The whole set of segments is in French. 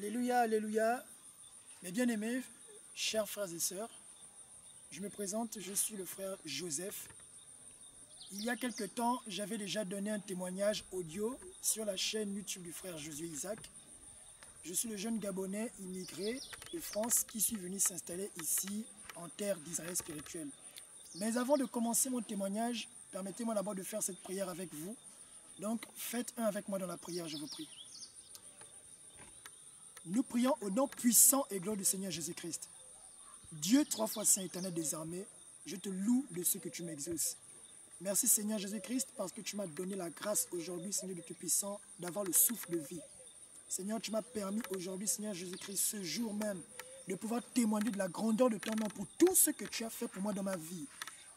Alléluia, alléluia. Mes bien-aimés, chers frères et sœurs, je me présente, je suis le frère Joseph. Il y a quelque temps, j'avais déjà donné un témoignage audio sur la chaîne YouTube du frère Josué Isaac. Je suis le jeune Gabonais immigré de France qui suis venu s'installer ici en terre d'Israël spirituel. Mais avant de commencer mon témoignage, permettez-moi d'abord de faire cette prière avec vous. Donc, faites un avec moi dans la prière, je vous prie. Nous prions au nom puissant et glorieux du Seigneur Jésus-Christ. Dieu, trois fois saint éternel des armées, je te loue de ce que tu m'exauces. Merci Seigneur Jésus-Christ parce que tu m'as donné la grâce aujourd'hui, Seigneur de Tout-Puissant, d'avoir le souffle de vie. Seigneur, tu m'as permis aujourd'hui, Seigneur Jésus-Christ, ce jour même, de pouvoir témoigner de la grandeur de ton nom pour tout ce que tu as fait pour moi dans ma vie.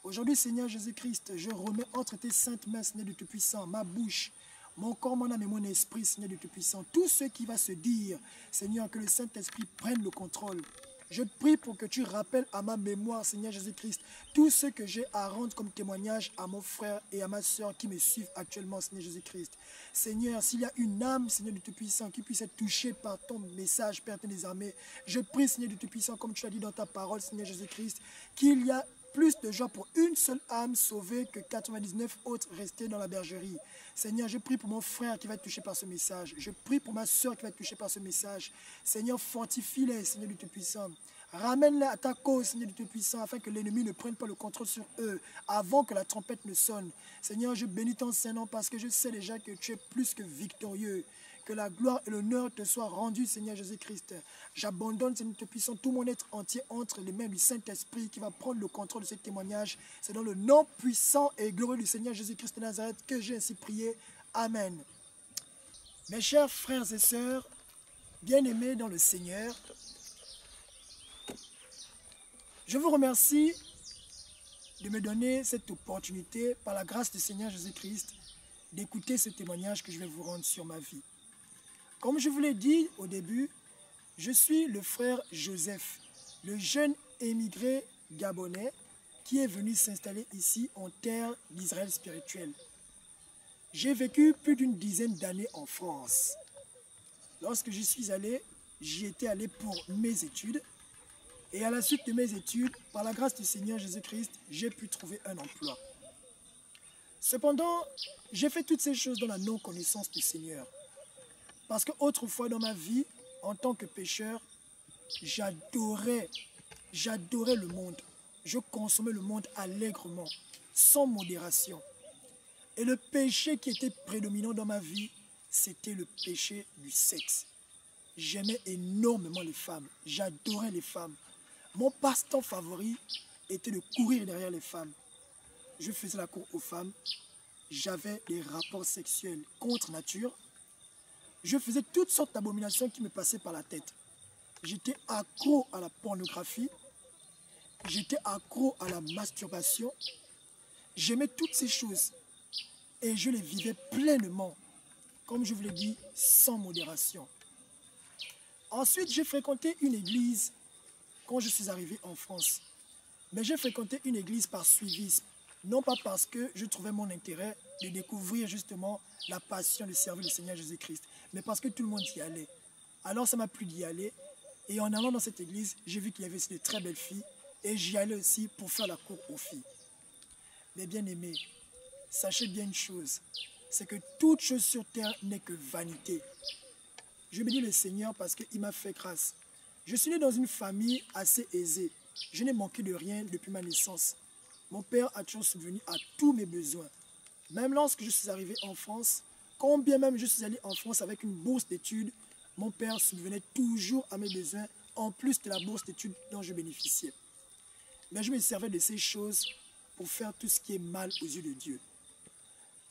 Aujourd'hui, Seigneur Jésus-Christ, je remets entre tes saintes mains, Seigneur de Tout-Puissant, ma bouche, mon corps, mon âme et mon esprit, Seigneur de Tout-Puissant. Tout ce qui va se dire, Seigneur, que le Saint-Esprit prenne le contrôle. Je prie pour que tu rappelles à ma mémoire, Seigneur Jésus-Christ, tout ce que j'ai à rendre comme témoignage à mon frère et à ma soeur qui me suivent actuellement, Seigneur Jésus-Christ. Seigneur, s'il y a une âme, Seigneur de Tout-Puissant, qui puisse être touchée par ton message, Père des armées, je prie, Seigneur de Tout-Puissant, comme tu as dit dans ta parole, Seigneur Jésus-Christ, qu'il y a plus de joie pour une seule âme sauvée que 99 autres restés dans la bergerie. Seigneur, je prie pour mon frère qui va être touché par ce message. Je prie pour ma soeur qui va être touchée par ce message. Seigneur, fortifie-les, Seigneur du Tout-Puissant. Ramène-les à ta cause, Seigneur du Tout-Puissant, afin que l'ennemi ne prenne pas le contrôle sur eux avant que la trompette ne sonne. Seigneur, je bénis ton Saint-Nom parce que je sais déjà que tu es plus que victorieux. Que la gloire et l'honneur te soient rendus, Seigneur Jésus-Christ. J'abandonne, Seigneur Tout-Puissant, tout mon être entier entre les mains du Saint-Esprit qui va prendre le contrôle de ce témoignage. C'est dans le nom puissant et glorieux du Seigneur Jésus-Christ de Nazareth que j'ai ainsi prié. Amen. Mes chers frères et sœurs, bien-aimés dans le Seigneur, je vous remercie de me donner cette opportunité, par la grâce du Seigneur Jésus-Christ, d'écouter ce témoignage que je vais vous rendre sur ma vie. Comme je vous l'ai dit au début, je suis le frère Joseph, le jeune émigré gabonais qui est venu s'installer ici en terre d'Israël spirituel. J'ai vécu plus d'une dizaine d'années en France. Lorsque j'y suis allé, j'y étais allé pour mes études. Et à la suite de mes études, par la grâce du Seigneur Jésus-Christ, j'ai pu trouver un emploi. Cependant, j'ai fait toutes ces choses dans la non-connaissance du Seigneur. Parce qu'autrefois dans ma vie, en tant que pécheur, j'adorais le monde. Je consommais le monde allègrement, sans modération. Et le péché qui était prédominant dans ma vie, c'était le péché du sexe. J'aimais énormément les femmes, j'adorais les femmes. Mon passe-temps favori était de courir derrière les femmes. Je faisais la cour aux femmes, j'avais des rapports sexuels contre nature. Je faisais toutes sortes d'abominations qui me passaient par la tête. J'étais accro à la pornographie, j'étais accro à la masturbation. J'aimais toutes ces choses et je les vivais pleinement, comme je vous l'ai dit, sans modération. Ensuite, j'ai fréquenté une église quand je suis arrivé en France. Mais j'ai fréquenté une église par suivisme, non pas parce que je trouvais mon intérêt de découvrir justement la passion de servir le Seigneur Jésus-Christ, mais parce que tout le monde y allait. Alors ça m'a plu d'y aller, et en allant dans cette église, j'ai vu qu'il y avait aussi de très belles filles, et j'y allais aussi pour faire la cour aux filles. Mais bien aimés, sachez bien une chose, c'est que toute chose sur terre n'est que vanité. Je bénis le Seigneur parce qu'il m'a fait grâce. Je suis né dans une famille assez aisée. Je n'ai manqué de rien depuis ma naissance. Mon père a toujours subvenu à tous mes besoins. Même lorsque je suis arrivé en France, quand bien même je suis allé en France avec une bourse d'études, mon père subvenait toujours à mes besoins, en plus de la bourse d'études dont je bénéficiais. Mais je me servais de ces choses pour faire tout ce qui est mal aux yeux de Dieu.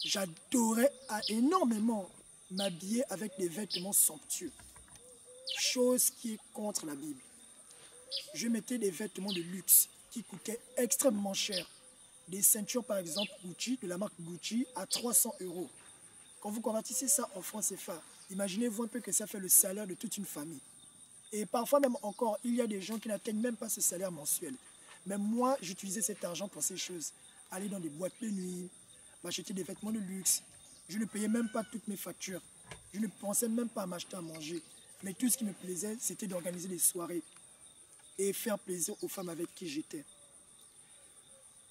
J'adorais énormément m'habiller avec des vêtements somptueux. Chose qui est contre la Bible. Je mettais des vêtements de luxe qui coûtaient extrêmement cher. Des ceintures par exemple Gucci, de la marque Gucci, à 300 €. Quand vous convertissez ça en francs CFA, imaginez-vous un peu que ça fait le salaire de toute une famille. Et parfois même encore, il y a des gens qui n'atteignent même pas ce salaire mensuel. Mais moi, j'utilisais cet argent pour ces choses. Aller dans des boîtes de nuit, m'acheter des vêtements de luxe. Je ne payais même pas toutes mes factures. Je ne pensais même pas à m'acheter à manger. Mais tout ce qui me plaisait, c'était d'organiser des soirées et faire plaisir aux femmes avec qui j'étais.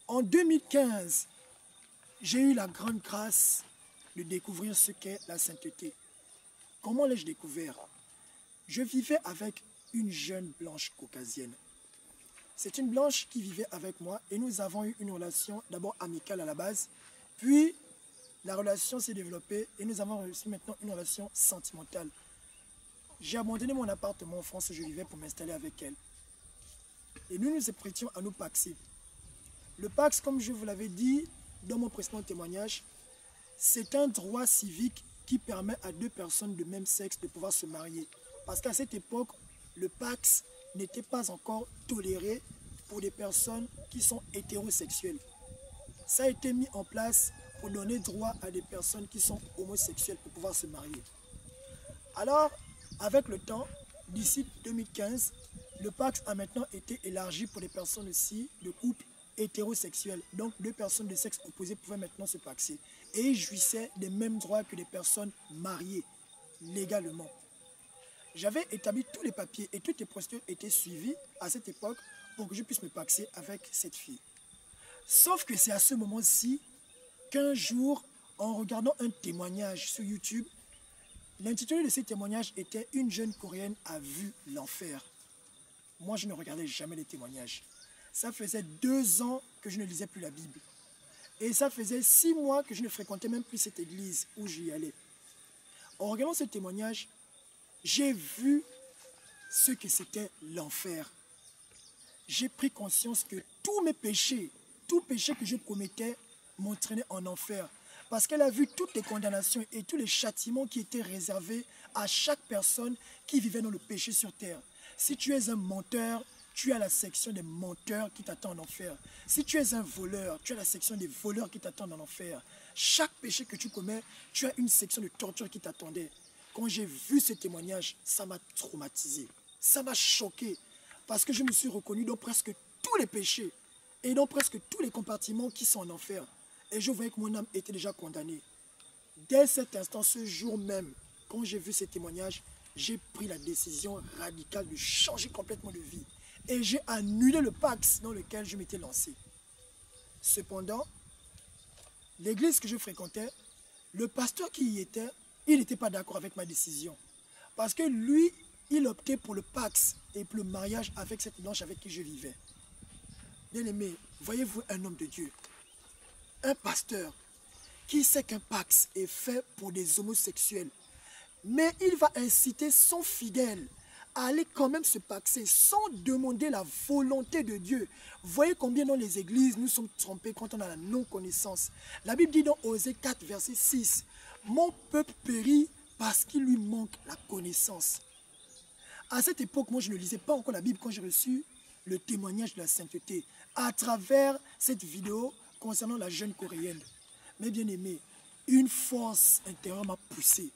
En 2015, j'ai eu la grande grâce de découvrir ce qu'est la sainteté. Comment l'ai-je découvert? Je vivais avec une jeune blanche caucasienne. C'est une blanche qui vivait avec moi et nous avons eu une relation d'abord amicale à la base, puis la relation s'est développée et nous avons réussi maintenant une relation sentimentale. J'ai abandonné mon appartement en France où je vivais pour m'installer avec elle. Et nous nous prêtions à nous paxer. Le Pax, comme je vous l'avais dit dans mon précédent témoignage, c'est un droit civique qui permet à deux personnes de même sexe de pouvoir se marier. Parce qu'à cette époque, le Pax n'était pas encore toléré pour des personnes qui sont hétérosexuelles. Ça a été mis en place pour donner droit à des personnes qui sont homosexuelles pour pouvoir se marier. Alors, avec le temps, d'ici 2015, le Pax a maintenant été élargi pour les personnes aussi de couple hétérosexuels. Donc, deux personnes de sexe opposé pouvaient maintenant se paxer. Et ils jouissaient des mêmes droits que les personnes mariées, légalement. J'avais établi tous les papiers et toutes les procédures étaient suivies à cette époque pour que je puisse me paxer avec cette fille. Sauf que c'est à ce moment-ci qu'un jour, en regardant un témoignage sur YouTube, l'intitulé de ce témoignage était « Une jeune Coréenne a vu l'enfer ». Moi, je ne regardais jamais les témoignages. Ça faisait 2 ans que je ne lisais plus la Bible. Et ça faisait 6 mois que je ne fréquentais même plus cette église où j'y allais. En regardant ce témoignage, j'ai vu ce que c'était l'enfer. J'ai pris conscience que tous mes péchés, tout péché que je commettais, m'entraînait en enfer. Parce qu'elle a vu toutes les condamnations et tous les châtiments qui étaient réservés à chaque personne qui vivait dans le péché sur terre. Si tu es un menteur, tu as la section des menteurs qui t'attend en enfer. Si tu es un voleur, tu as la section des voleurs qui t'attendent en enfer. Chaque péché que tu commets, tu as une section de torture qui t'attendait. Quand j'ai vu ce témoignage, ça m'a traumatisé. Ça m'a choqué. Parce que je me suis reconnu dans presque tous les péchés et dans presque tous les compartiments qui sont en enfer. Et je voyais que mon âme était déjà condamnée. Dès cet instant, ce jour même, quand j'ai vu ces témoignages, j'ai pris la décision radicale de changer complètement de vie. Et j'ai annulé le Pax dans lequel je m'étais lancé. Cependant, l'église que je fréquentais, le pasteur qui y était, il n'était pas d'accord avec ma décision. Parce que lui, il optait pour le Pax et pour le mariage avec cette blanche avec qui je vivais. Bien aimé, voyez-vous un homme de Dieu, un pasteur qui sait qu'un Pax est fait pour des homosexuels, mais il va inciter son fidèle à aller quand même se paxer sans demander la volonté de Dieu. Voyez combien dans les églises nous sommes trompés quand on a la non-connaissance. La Bible dit dans Osée 4, verset 6, « Mon peuple périt parce qu'il lui manque la connaissance. » À cette époque, moi je ne lisais pas encore la Bible quand j'ai reçu le témoignage de la sainteté à travers cette vidéo concernant la jeune Coréenne. Mais bien aimé, une force intérieure m'a poussé.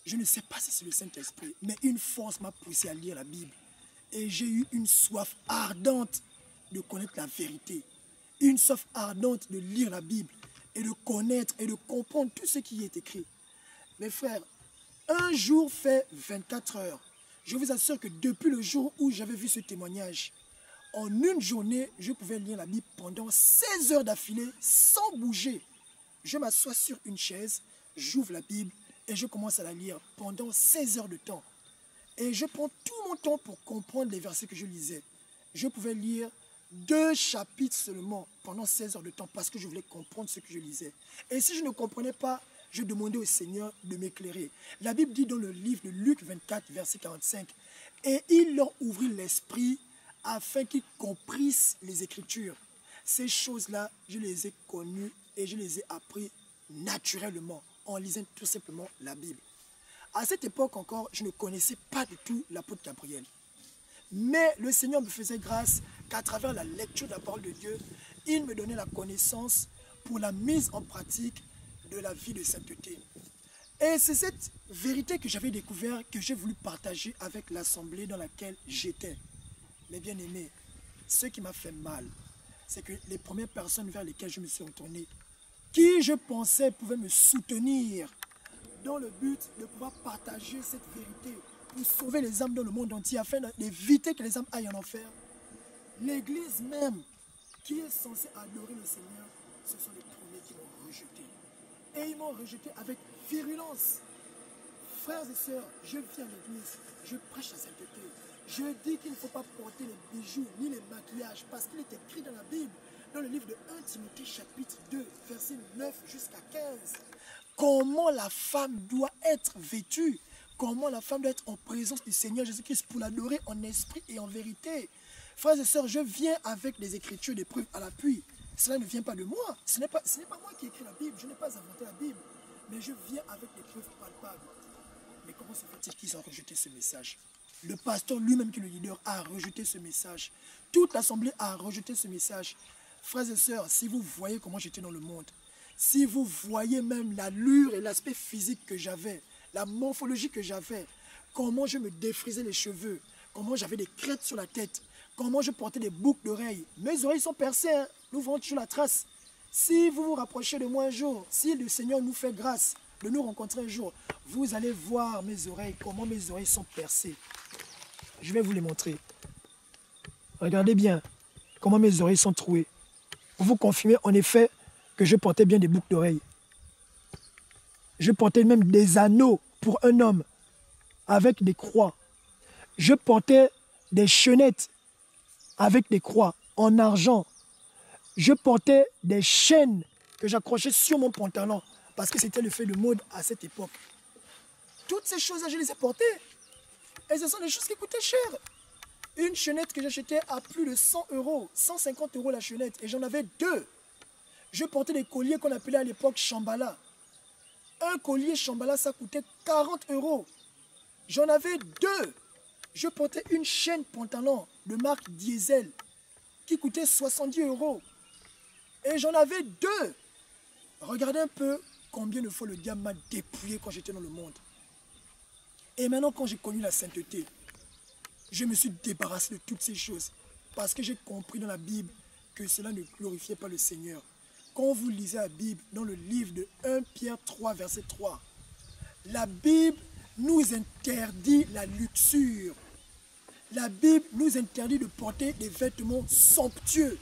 Je ne sais pas si c'est le Saint-Esprit, mais une force m'a poussé à lire la Bible. Et j'ai eu une soif ardente de connaître la vérité. Une soif ardente de lire la Bible et de connaître et de comprendre tout ce qui y est écrit. Mes frères, un jour fait 24 heures. Je vous assure que depuis le jour où j'avais vu ce témoignage, en une journée, je pouvais lire la Bible pendant 16 heures d'affilée sans bouger. Je m'assois sur une chaise, j'ouvre la Bible et je commence à la lire pendant 16 heures de temps. Et je prends tout mon temps pour comprendre les versets que je lisais. Je pouvais lire 2 chapitres seulement pendant 16 heures de temps parce que je voulais comprendre ce que je lisais. Et si je ne comprenais pas, je demandais au Seigneur de m'éclairer. La Bible dit dans le livre de Luc 24, verset 45, « Et il leur ouvrit l'esprit afin qu'ils comprissent les Écritures. » Ces choses-là, je les ai connues et je les ai apprises naturellement en lisant tout simplement la Bible. À cette époque encore, je ne connaissais pas du tout l'apôtre Gabriel. Mais le Seigneur me faisait grâce qu'à travers la lecture de la parole de Dieu, il me donnait la connaissance pour la mise en pratique de la vie de sainteté. Et c'est cette vérité que j'avais découvert que j'ai voulu partager avec l'assemblée dans laquelle j'étais. Mais bien aimé, ce qui m'a fait mal, c'est que les premières personnes vers lesquelles je me suis retourné, qui je pensais pouvaient me soutenir dans le but de pouvoir partager cette vérité, pour sauver les âmes dans le monde entier, afin d'éviter que les âmes aillent en enfer. L'église même, qui est censée adorer le Seigneur, ce sont les premiers qui m'ont rejeté. Et ils m'ont rejeté avec virulence. Frères et sœurs, je viens à l'église, je prêche la sainteté. Je dis qu'il ne faut pas porter les bijoux ni les maquillages, parce qu'il est écrit dans la Bible, dans le livre de 1 Timothée chapitre 2, verset 9 jusqu'à 15. Comment la femme doit être vêtue, comment la femme doit être en présence du Seigneur Jésus-Christ pour l'adorer en esprit et en vérité. Frères et sœurs, je viens avec des écritures, des preuves à l'appui. Cela ne vient pas de moi. Ce n'est pas moi qui ai écrit la Bible. Je n'ai pas inventé la Bible. Mais je viens avec des preuves palpables. Mais comment se fait-il qu'ils ont rejeté ce message? Le pasteur lui-même qui est le leader a rejeté ce message. Toute l'assemblée a rejeté ce message. Frères et sœurs, si vous voyez comment j'étais dans le monde, si vous voyez même l'allure et l'aspect physique que j'avais, la morphologie que j'avais, comment je me défrisais les cheveux, comment j'avais des crêtes sur la tête, comment je portais des boucles d'oreilles. Mes oreilles sont percées, hein. Nous verrons toujours la trace. Si vous vous rapprochez de moi un jour, si le Seigneur nous fait grâce de nous rencontrer un jour, vous allez voir mes oreilles, comment mes oreilles sont percées. Je vais vous les montrer. Regardez bien comment mes oreilles sont trouées. Vous confirmez en effet que je portais bien des boucles d'oreilles. Je portais même des anneaux pour un homme avec des croix. Je portais des chaînettes avec des croix en argent. Je portais des chaînes que j'accrochais sur mon pantalon parce que c'était le fait de mode à cette époque. Toutes ces choses-là, je les ai portées. Et ce sont des choses qui coûtaient cher. Une chaînette que j'achetais à plus de 100 €, 150 € la chaînette. Et j'en avais deux. Je portais des colliers qu'on appelait à l'époque Shambhala. Un collier Shambhala, ça coûtait 40 €. J'en avais deux. Je portais une chaîne pantalon de marque Diesel qui coûtait 70 €. Et j'en avais deux. Regardez un peu combien de fois le diable m'a dépouillé quand j'étais dans le monde. Et maintenant, quand j'ai connu la sainteté, je me suis débarrassé de toutes ces choses. Parce que j'ai compris dans la Bible que cela ne glorifiait pas le Seigneur. Quand vous lisez la Bible, dans le livre de 1 Pierre 3, verset 3, la Bible nous interdit la luxure. La Bible nous interdit de porter des vêtements somptueux.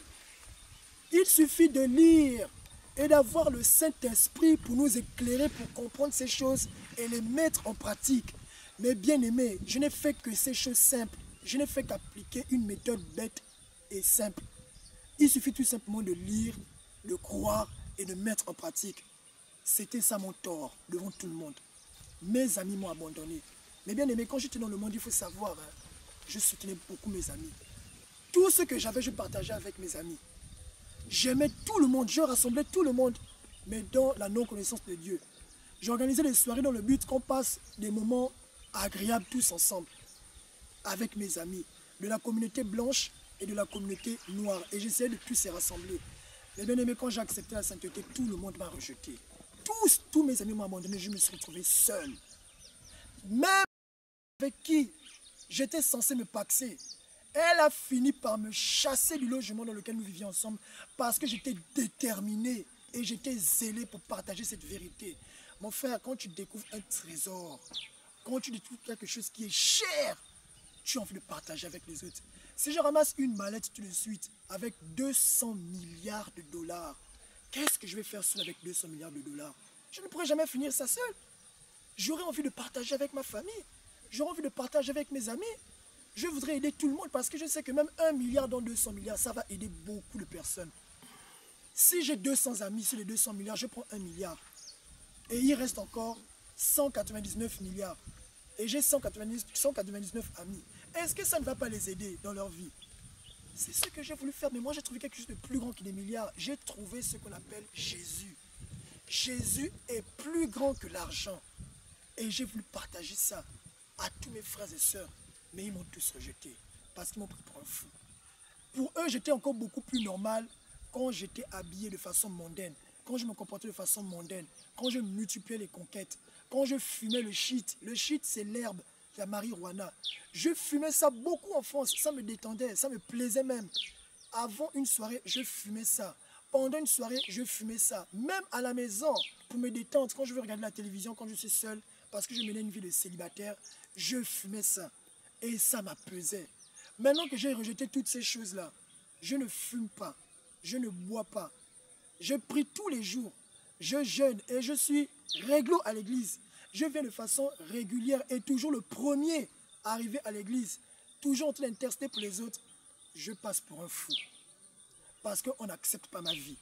Il suffit de lire et d'avoir le Saint-Esprit pour nous éclairer, pour comprendre ces choses et les mettre en pratique. Mais bien aimé, je n'ai fait que ces choses simples. Je n'ai fait qu'appliquer une méthode bête et simple. Il suffit tout simplement de lire, de croire et de mettre en pratique. C'était ça mon tort devant tout le monde. Mes amis m'ont abandonné. Mais bien aimé, quand j'étais dans le monde, il faut savoir, hein, je soutenais beaucoup mes amis. Tout ce que j'avais, je partageais avec mes amis. J'aimais tout le monde, je rassemblais tout le monde, mais dans la non-connaissance de Dieu. J'organisais des soirées dans le but qu'on passe des moments agréables tous ensemble, avec mes amis, de la communauté blanche et de la communauté noire. Et j'essayais de tous les rassembler. Mais bien aimé, quand j'ai accepté la sainteté, tout le monde m'a rejeté. Tous mes amis m'ont abandonné, je me suis retrouvé seul. Même avec qui j'étais censé me paxer, elle a fini par me chasser du logement dans lequel nous vivions ensemble parce que j'étais déterminé et j'étais zélé pour partager cette vérité. Mon frère, quand tu découvres un trésor, quand tu découvres quelque chose qui est cher, tu as envie de partager avec les autres. Si je ramasse une mallette tout de suite avec 200 milliards de dollars, qu'est-ce que je vais faire seul avec 200 milliards de dollars? Je ne pourrai jamais finir ça seul. J'aurais envie de partager avec ma famille. J'aurais envie de partager avec mes amis. Je voudrais aider tout le monde parce que je sais que même 1 milliard dans 200 milliards, ça va aider beaucoup de personnes. Si j'ai 200 amis sur les 200 milliards, je prends 1 milliard. Et il reste encore 199 milliards. Et j'ai 199 amis. Est-ce que ça ne va pas les aider dans leur vie? C'est ce que j'ai voulu faire. Mais moi, j'ai trouvé quelque chose de plus grand que des milliards. J'ai trouvé ce qu'on appelle Jésus. Jésus est plus grand que l'argent. Et j'ai voulu partager ça à tous mes frères et sœurs. Mais ils m'ont tous rejeté parce qu'ils m'ont pris pour un fou. Pour eux, j'étais encore beaucoup plus normal quand j'étais habillé de façon mondaine, quand je me comportais de façon mondaine, quand je multipliais les conquêtes, quand je fumais le shit. Le shit, c'est l'herbe, la marijuana. Je fumais ça beaucoup en France, ça me détendait, ça me plaisait même. Avant une soirée, je fumais ça. Pendant une soirée, je fumais ça. Même à la maison, pour me détendre, quand je veux regarder la télévision, quand je suis seul, parce que je menais une vie de célibataire, je fumais ça. Et ça m'apaisait. Maintenant que j'ai rejeté toutes ces choses-là, je ne fume pas, je ne bois pas. Je prie tous les jours, je jeûne et je suis réglo à l'église. Je viens de façon régulière et toujours le premier à arriver à l'église, toujours en train d'intercéder pour les autres. Je passe pour un fou parce qu'on n'accepte pas ma vie.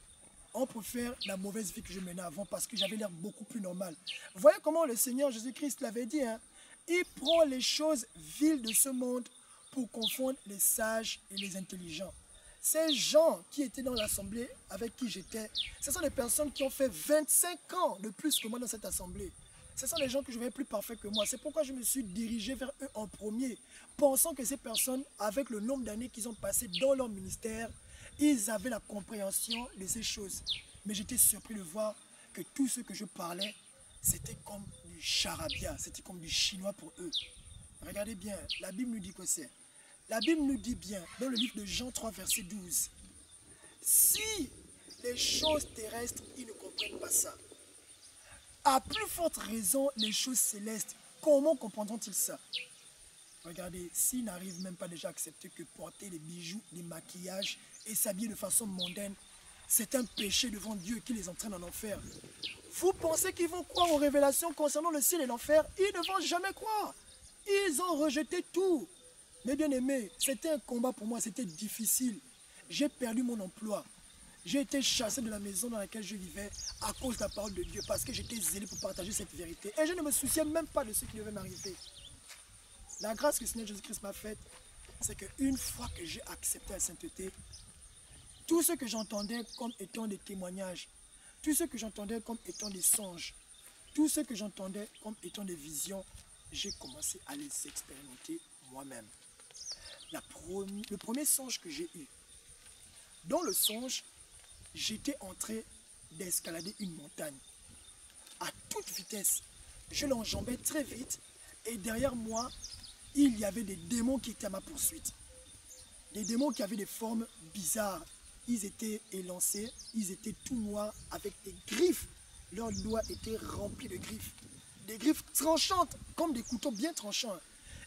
On préfère la mauvaise vie que je menais avant parce que j'avais l'air beaucoup plus normal. Vous voyez comment le Seigneur Jésus-Christ l'avait dit, hein? Il prend les choses viles de ce monde pour confondre les sages et les intelligents. Ces gens qui étaient dans l'assemblée avec qui j'étais, ce sont des personnes qui ont fait 25 ans de plus que moi dans cette assemblée. Ce sont des gens que je voyais plus parfaits que moi. C'est pourquoi je me suis dirigé vers eux en premier, pensant que ces personnes, avec le nombre d'années qu'ils ont passé dans leur ministère, ils avaient la compréhension de ces choses. Mais j'étais surpris de voir que tout ce que je parlais, c'était comme du charabia, c'était comme du chinois pour eux. Regardez bien, la Bible nous dit quoi c'est. La Bible nous dit bien, dans le livre de Jean 3, verset 12, si les choses terrestres, ils ne comprennent pas ça, à plus forte raison, les choses célestes, comment comprendront-ils ça? Regardez, s'ils n'arrivent même pas déjà à accepter que porter des bijoux, des maquillages et s'habiller de façon mondaine, c'est un péché devant Dieu qui les entraîne en enfer. Vous pensez qu'ils vont croire aux révélations concernant le ciel et l'enfer? Ils ne vont jamais croire. Ils ont rejeté tout. Mais bien aimé, c'était un combat pour moi, c'était difficile. J'ai perdu mon emploi. J'ai été chassé de la maison dans laquelle je vivais à cause de la parole de Dieu parce que j'étais zélé pour partager cette vérité. Et je ne me souciais même pas de ce qui devait m'arriver. La grâce que le Seigneur Jésus-Christ m'a faite, c'est qu'une fois que j'ai accepté la sainteté, tout ce que j'entendais comme étant des témoignages, tout ce que j'entendais comme étant des songes, tout ce que j'entendais comme étant des visions, j'ai commencé à les expérimenter moi-même. Le premier songe que j'ai eu, dans le songe, j'étais en train d'escalader une montagne. À toute vitesse, je l'enjambais très vite et derrière moi, il y avait des démons qui étaient à ma poursuite. Des démons qui avaient des formes bizarres. Ils étaient élancés, ils étaient tout noirs avec des griffes. Leurs doigts étaient remplis de griffes. Des griffes tranchantes, comme des couteaux bien tranchants.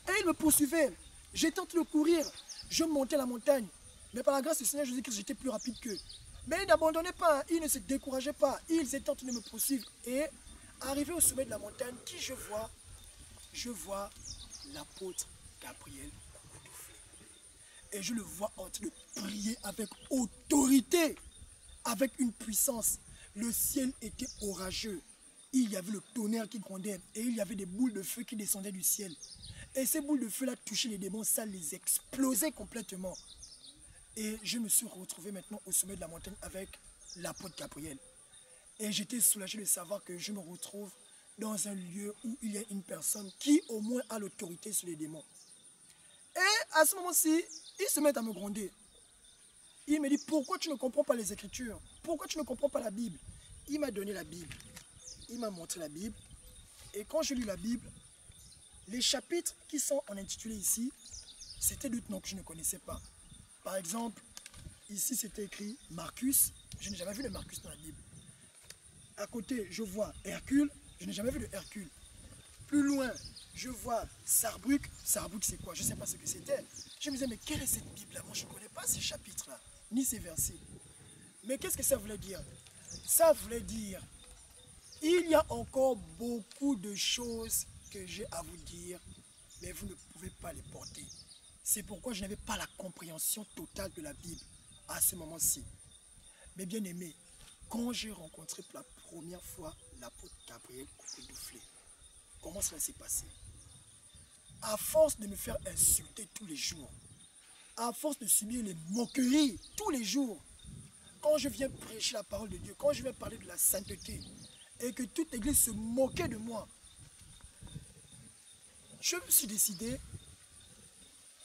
Et ils me poursuivaient. J'étais en train de courir. Je montais la montagne. Mais par la grâce du Seigneur Jésus-Christ, j'étais plus rapide qu'eux. Mais ils n'abandonnaient pas, ils ne se décourageaient pas. Ils étaient en train de me poursuivre. Et arrivé au sommet de la montagne, qui je vois? Je vois l'apôtre Gabriel Koukoudouflé. Et je le vois en train de prier avec autorité, avec une puissance. Le ciel était orageux. Il y avait le tonnerre qui grondait et il y avait des boules de feu qui descendaient du ciel. Et ces boules de feu-là touchaient les démons, ça les explosait complètement. Et je me suis retrouvé maintenant au sommet de la montagne avec l'apôtre Gabriel. Et j'étais soulagé de savoir que je me retrouve dans un lieu où il y a une personne qui au moins a l'autorité sur les démons. Et à ce moment-ci, il se met à me gronder. Il me dit, pourquoi tu ne comprends pas les Écritures? Pourquoi tu ne comprends pas la Bible? Il m'a donné la Bible. Il m'a montré la Bible. Et quand je lis la Bible, les chapitres qui sont en intitulé ici, c'était d'autres noms que je ne connaissais pas. Par exemple, ici c'était écrit Marcus. Je n'ai jamais vu de Marcus dans la Bible. À côté, je vois Hercule. Je n'ai jamais vu de Hercule. Plus loin, je vois Sarbruc. Sarbruc, c'est quoi? Je ne sais pas ce que c'était. Je me disais, mais quelle est cette Bible-là? Moi, je ne connais pas ces chapitres-là, ni ces versets. Mais qu'est-ce que ça voulait dire? Ça voulait dire, il y a encore beaucoup de choses que j'ai à vous dire, mais vous ne pouvez pas les porter. C'est pourquoi je n'avais pas la compréhension totale de la Bible à ce moment-ci. Mais bien aimé, quand j'ai rencontré pour la première fois l'apôtre Gabriel Koukoudouflé, comment cela s'est passé? À force de me faire insulter tous les jours, à force de subir les moqueries tous les jours, quand je viens prêcher la parole de Dieu, quand je viens parler de la sainteté, et que toute l'église se moquait de moi, je me suis décidé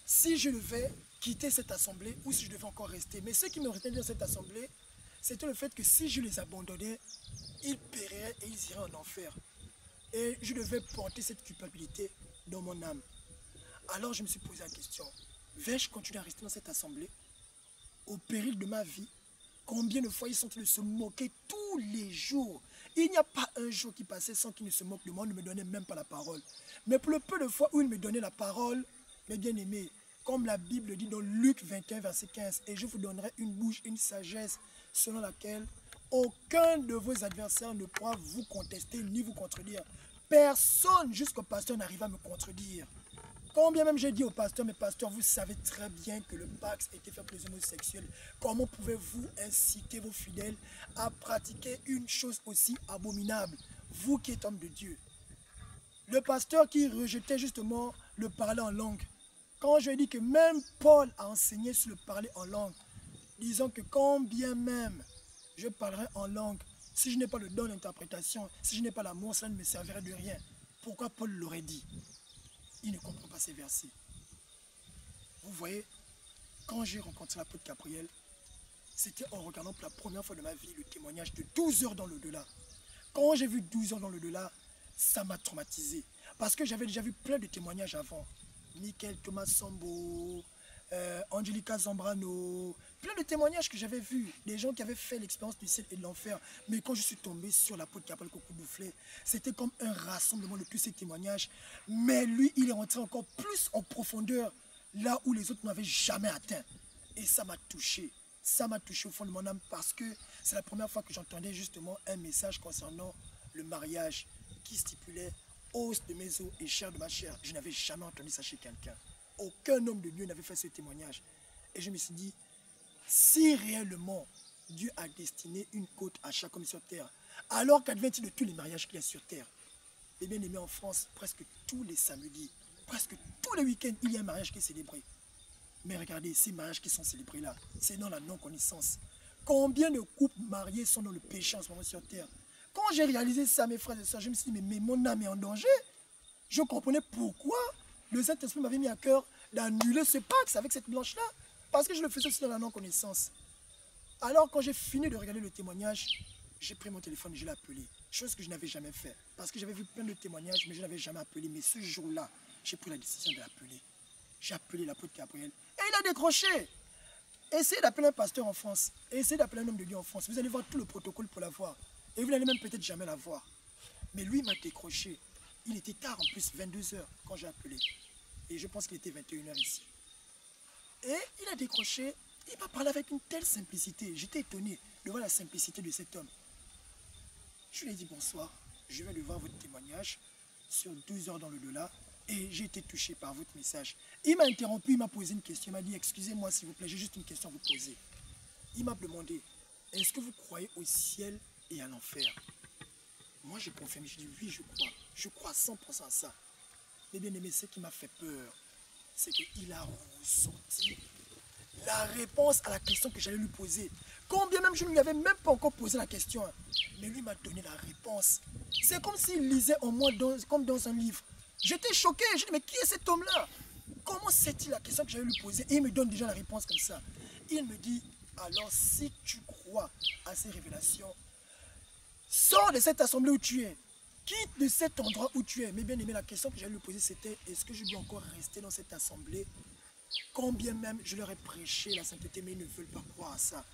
si je devais quitter cette assemblée ou si je devais encore rester. Mais ce qui me retenait dans cette assemblée, c'était le fait que si je les abandonnais, ils paieraient et ils iraient en enfer. Et je devais porter cette culpabilité dans mon âme. Alors je me suis posé la question, vais-je continuer à rester dans cette assemblée au péril de ma vie? Combien de fois ils sont en train de se moquer tous les jours? Il n'y a pas un jour qui passait sans qu'il ne se moque de moi, il ne me donnait même pas la parole. Mais pour le peu de fois où il me donnait la parole, mes bien-aimés, comme la Bible dit dans Luc 21, verset 15, et je vous donnerai une bouche, une sagesse, selon laquelle aucun de vos adversaires ne pourra vous contester ni vous contredire. Personne jusqu'au pasteur n'arrive à me contredire. Combien même j'ai dit au pasteur, mais pasteur, vous savez très bien que le Pax était fait pour les homosexuels. Comment pouvez-vous inciter vos fidèles à pratiquer une chose aussi abominable, vous qui êtes homme de Dieu? Le pasteur qui rejetait justement le parler en langue. Quand je dis que même Paul a enseigné sur le parler en langue, disons que quand bien même je parlerai en langue, si je n'ai pas le don d'interprétation, si je n'ai pas l'amour, cela ne me servirait de rien. Pourquoi Paul l'aurait dit? Il ne comprend pas ces versets. Vous voyez, quand j'ai rencontré l'apôtre Gabriel, c'était en regardant pour la première fois de ma vie le témoignage de 12 heures dans l'au-delà. Quand j'ai vu 12 heures dans l'au-delà, ça m'a traumatisé. Parce que j'avais déjà vu plein de témoignages avant. Michael Thomas Sambo, Angelica Zambrano, plein de témoignages que j'avais vus, des gens qui avaient fait l'expérience du ciel et de l'enfer. Mais quand je suis tombé sur l'apôtre Gabriel Kokou-Boufflet, c'était comme un rassemblement de tous ces témoignages. Mais lui, il est rentré encore plus en profondeur, là où les autres n'avaient jamais atteint. Et ça m'a touché. Ça m'a touché au fond de mon âme parce que c'est la première fois que j'entendais justement un message concernant le mariage qui stipulait os de mes os et chair de ma chair. Je n'avais jamais entendu ça chez quelqu'un. Aucun homme de Dieu n'avait fait ce témoignage. Et je me suis dit, si réellement Dieu a destiné une côte à chaque homme sur terre, alors qu'advient-il de tous les mariages qu'il y a sur terre? Et bien aimé, en France, presque tous les samedis, presque tous les week-ends, il y a un mariage qui est célébré. Mais regardez, ces mariages qui sont célébrés là, c'est dans la non-connaissance. Combien de couples mariés sont dans le péché en ce moment sur terre? Quand j'ai réalisé ça, mes frères et sœurs, je me suis dit, mais mon âme est en danger. Je comprenais pourquoi le Saint-Esprit m'avait mis à cœur d'annuler ce pacte avec cette blanche-là. Parce que je le faisais aussi dans la non-connaissance. Alors, quand j'ai fini de regarder le témoignage, j'ai pris mon téléphone et je l'ai appelé. Chose que je n'avais jamais fait. Parce que j'avais vu plein de témoignages, mais je n'avais jamais appelé. Mais ce jour-là, j'ai pris la décision de l'appeler. J'ai appelé l'apôtre Gabriel. Et il a décroché. Essayez d'appeler un pasteur en France. Essayez d'appeler un homme de Dieu en France. Vous allez voir tout le protocole pour l'avoir. Et vous n'allez même peut-être jamais l'avoir. Mais lui m'a décroché. Il était tard en plus, 22 h quand j'ai appelé. Et je pense qu'il était 21 h ici. Et il a décroché. Il m'a parlé avec une telle simplicité. J'étais étonné de voir la simplicité de cet homme. Je lui ai dit bonsoir. Je vais lui voir votre témoignage sur 12 heures dans l'au-delà. Et j'ai été touché par votre message. Il m'a interrompu, il m'a posé une question. Il m'a dit, excusez-moi s'il vous plaît, j'ai juste une question à vous poser. Il m'a demandé, est-ce que vous croyez au ciel et à l'enfer? Moi, j'ai confirmé, j'ai dit oui, je crois. Je crois 100% à ça. Mais bien aimé, ce qui m'a fait peur, c'est qu'il a ressorti la réponse à la question que j'allais lui poser. Combien même je ne lui avais même pas encore posé la question. Mais lui m'a donné la réponse. C'est comme s'il lisait en moi comme dans un livre. J'étais choqué. Je dis, mais qui est cet homme-là? Comment sait-il la question que j'allais lui poser? Et il me donne déjà la réponse comme ça. Il me dit, alors si tu crois à ces révélations, sors de cette assemblée où tu es. Quitte de cet endroit où tu es. Mais bien aimé, la question que j'allais lui poser, c'était, est-ce que je dois encore rester dans cette assemblée? Combien même je leur ai prêché la sainteté, mais ils ne veulent pas croire à ça.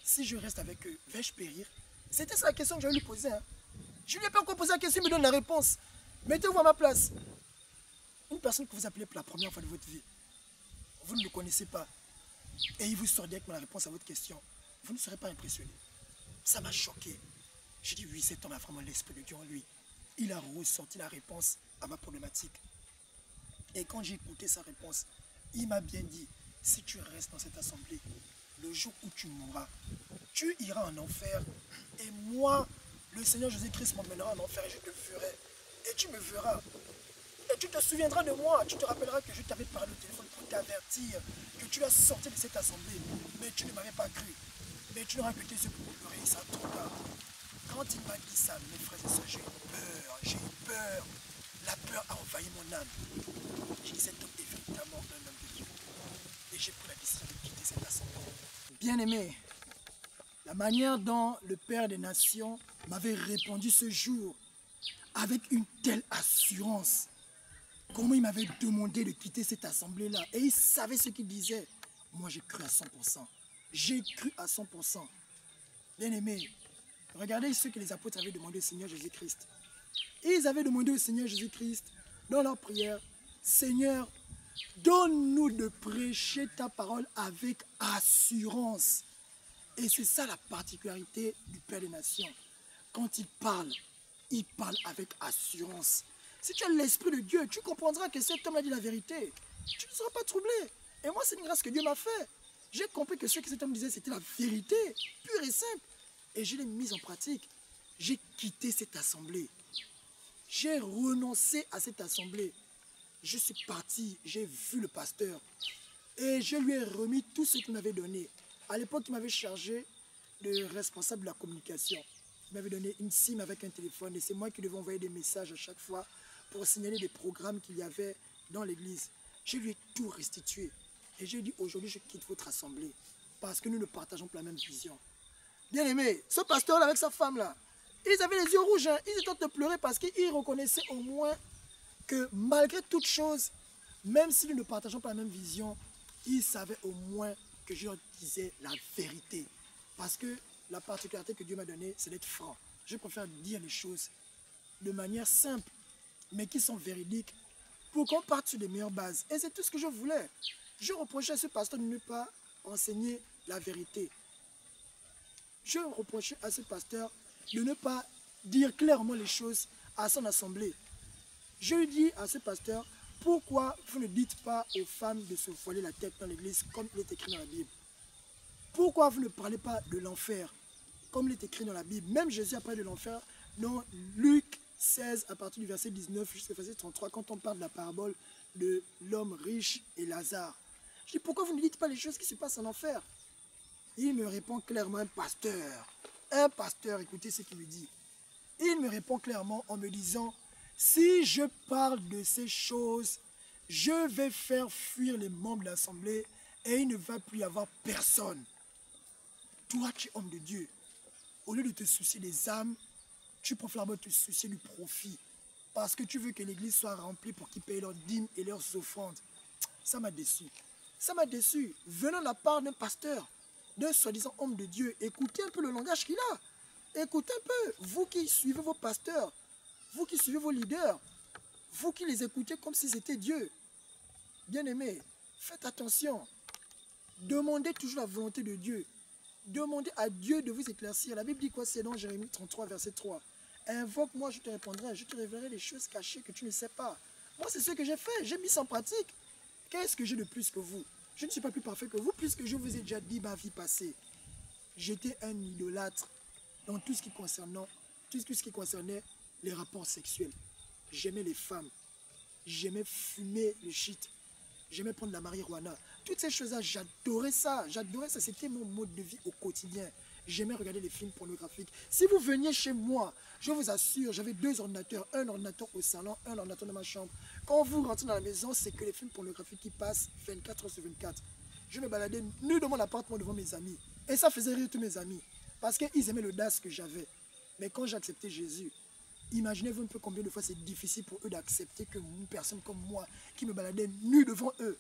Si je reste avec eux, vais-je périr? C'était ça la question que j'allais lui poser. Je ne lui ai pas encore posé la question, il me donne la réponse. Mettez-vous à ma place. Une personne que vous appelez pour la première fois de votre vie, vous ne le connaissez pas, et il vous sort directement la réponse à votre question, vous ne serez pas impressionné. Ça m'a choqué. J'ai dit oui, cet homme a vraiment l'esprit de Dieu en lui. Il a ressorti la réponse à ma problématique. Et quand j'ai écouté sa réponse, il m'a bien dit, si tu restes dans cette assemblée, le jour où tu mourras, tu iras en enfer. Et moi, le Seigneur Jésus-Christ m'emmènera en enfer et je te ferai. Et tu me verras. Et tu te souviendras de moi. Tu te rappelleras que je t'avais parlé au téléphone pour t'avertir que tu as sorti de cette assemblée. Mais tu ne m'avais pas cru. Mais tu n'auras que tes yeux pour pleurer. Ça trop tard. Quand il m'a dit ça, mes frères et sœurs, j'ai eu peur. J'ai eu peur. La peur a envahi mon âme. J'ai dit, cet homme est véritablement un homme de Dieu. Et j'ai pris la décision de quitter cette assemblée. Bien-aimé, la manière dont le Père des Nations m'avait répondu ce jour, avec une telle assurance, comment il m'avait demandé de quitter cette assemblée-là, et il savait ce qu'il disait. Moi, j'ai cru à 100%. J'ai cru à 100%. Bien-aimé, Regardez ce que les apôtres avaient demandé au Seigneur Jésus-Christ. Ils avaient demandé au Seigneur Jésus-Christ, dans leur prière, Seigneur, donne-nous de prêcher ta parole avec assurance. Et c'est ça la particularité du Père des Nations. Quand il parle avec assurance. Si tu as l'Esprit de Dieu, tu comprendras que cet homme a dit la vérité. Tu ne seras pas troublé. Et moi, c'est une grâce que Dieu m'a fait. J'ai compris que ce que cet homme disait, c'était la vérité, pure et simple. Et je l'ai mise en pratique. J'ai quitté cette assemblée. J'ai renoncé à cette assemblée. Je suis parti, j'ai vu le pasteur. Et je lui ai remis tout ce qu'il m'avait donné. À l'époque, il m'avait chargé de responsable de la communication. Il m'avait donné une SIM avec un téléphone. Et c'est moi qui devais envoyer des messages à chaque fois pour signaler des programmes qu'il y avait dans l'église. Je lui ai tout restitué. Et j'ai dit, aujourd'hui, je quitte votre assemblée. Parce que nous ne partageons pas la même vision. Bien aimé, ce pasteur-là avec sa femme-là, ils avaient les yeux rouges. Hein. Ils étaient en train de pleurer parce qu'ils reconnaissaient au moins que malgré toute chose, même si nous ne partageons pas la même vision, ils savaient au moins que je leur disais la vérité. Parce que la particularité que Dieu m'a donnée, c'est d'être franc. Je préfère dire les choses de manière simple, mais qui sont véridiques, pour qu'on parte sur des meilleures bases. Et c'est tout ce que je voulais. Je reprochais à ce pasteur de ne pas enseigner la vérité. Je reprochais à ce pasteur de ne pas dire clairement les choses à son assemblée. Je lui dis à ce pasteur, pourquoi vous ne dites pas aux femmes de se voiler la tête dans l'église comme il est écrit dans la Bible? Pourquoi vous ne parlez pas de l'enfer comme il est écrit dans la Bible? Même Jésus a parlé de l'enfer dans Luc 16 à partir du verset 19 jusqu'au verset 33 quand on parle de la parabole de l'homme riche et Lazare. Je dis, pourquoi vous ne dites pas les choses qui se passent en enfer? Il me répond clairement, un pasteur, écoutez ce qu'il me dit. Il me répond clairement en me disant, si je parle de ces choses, je vais faire fuir les membres de l'assemblée et il ne va plus y avoir personne. Toi qui es homme de Dieu, au lieu de te soucier des âmes, tu préfères te soucier du profit. Parce que tu veux que l'église soit remplie pour qu'ils payent leurs dîmes et leurs offrandes. Ça m'a déçu. Ça m'a déçu. Venant de la part d'un pasteur, d'un soi-disant homme de Dieu, écoutez un peu le langage qu'il a. Écoutez un peu. Vous qui suivez vos pasteurs, vous qui suivez vos leaders, vous qui les écoutez comme si c'était Dieu. Bien-aimés, faites attention. Demandez toujours la volonté de Dieu. Demandez à Dieu de vous éclaircir. La Bible dit quoi? C'est dans Jérémie 33, verset 3. Invoque-moi, je te répondrai. Je te révélerai les choses cachées que tu ne sais pas. Moi, c'est ce que j'ai fait. J'ai mis ça en pratique. Qu'est-ce que j'ai de plus que vous? Je ne suis pas plus parfait que vous, puisque je vous ai déjà dit ma vie passée. J'étais un idolâtre dans tout ce qui concernait les rapports sexuels. J'aimais les femmes. J'aimais fumer le shit. J'aimais prendre la marijuana. Toutes ces choses-là, j'adorais ça. J'adorais ça. C'était mon mode de vie au quotidien. J'aimais regarder les films pornographiques. Si vous veniez chez moi, je vous assure, j'avais 2 ordinateurs. Un ordinateur au salon, un ordinateur dans ma chambre. Quand vous rentrez dans la maison, c'est que les films pornographiques qui passent 24 heures sur 24. Je me baladais nu dans mon appartement devant mes amis. Et ça faisait rire tous mes amis. Parce qu'ils aimaient l'audace que j'avais. Mais quand j'ai accepté Jésus, imaginez-vous un peu combien de fois c'est difficile pour eux d'accepter qu'une personne comme moi, qui me baladait nu devant eux,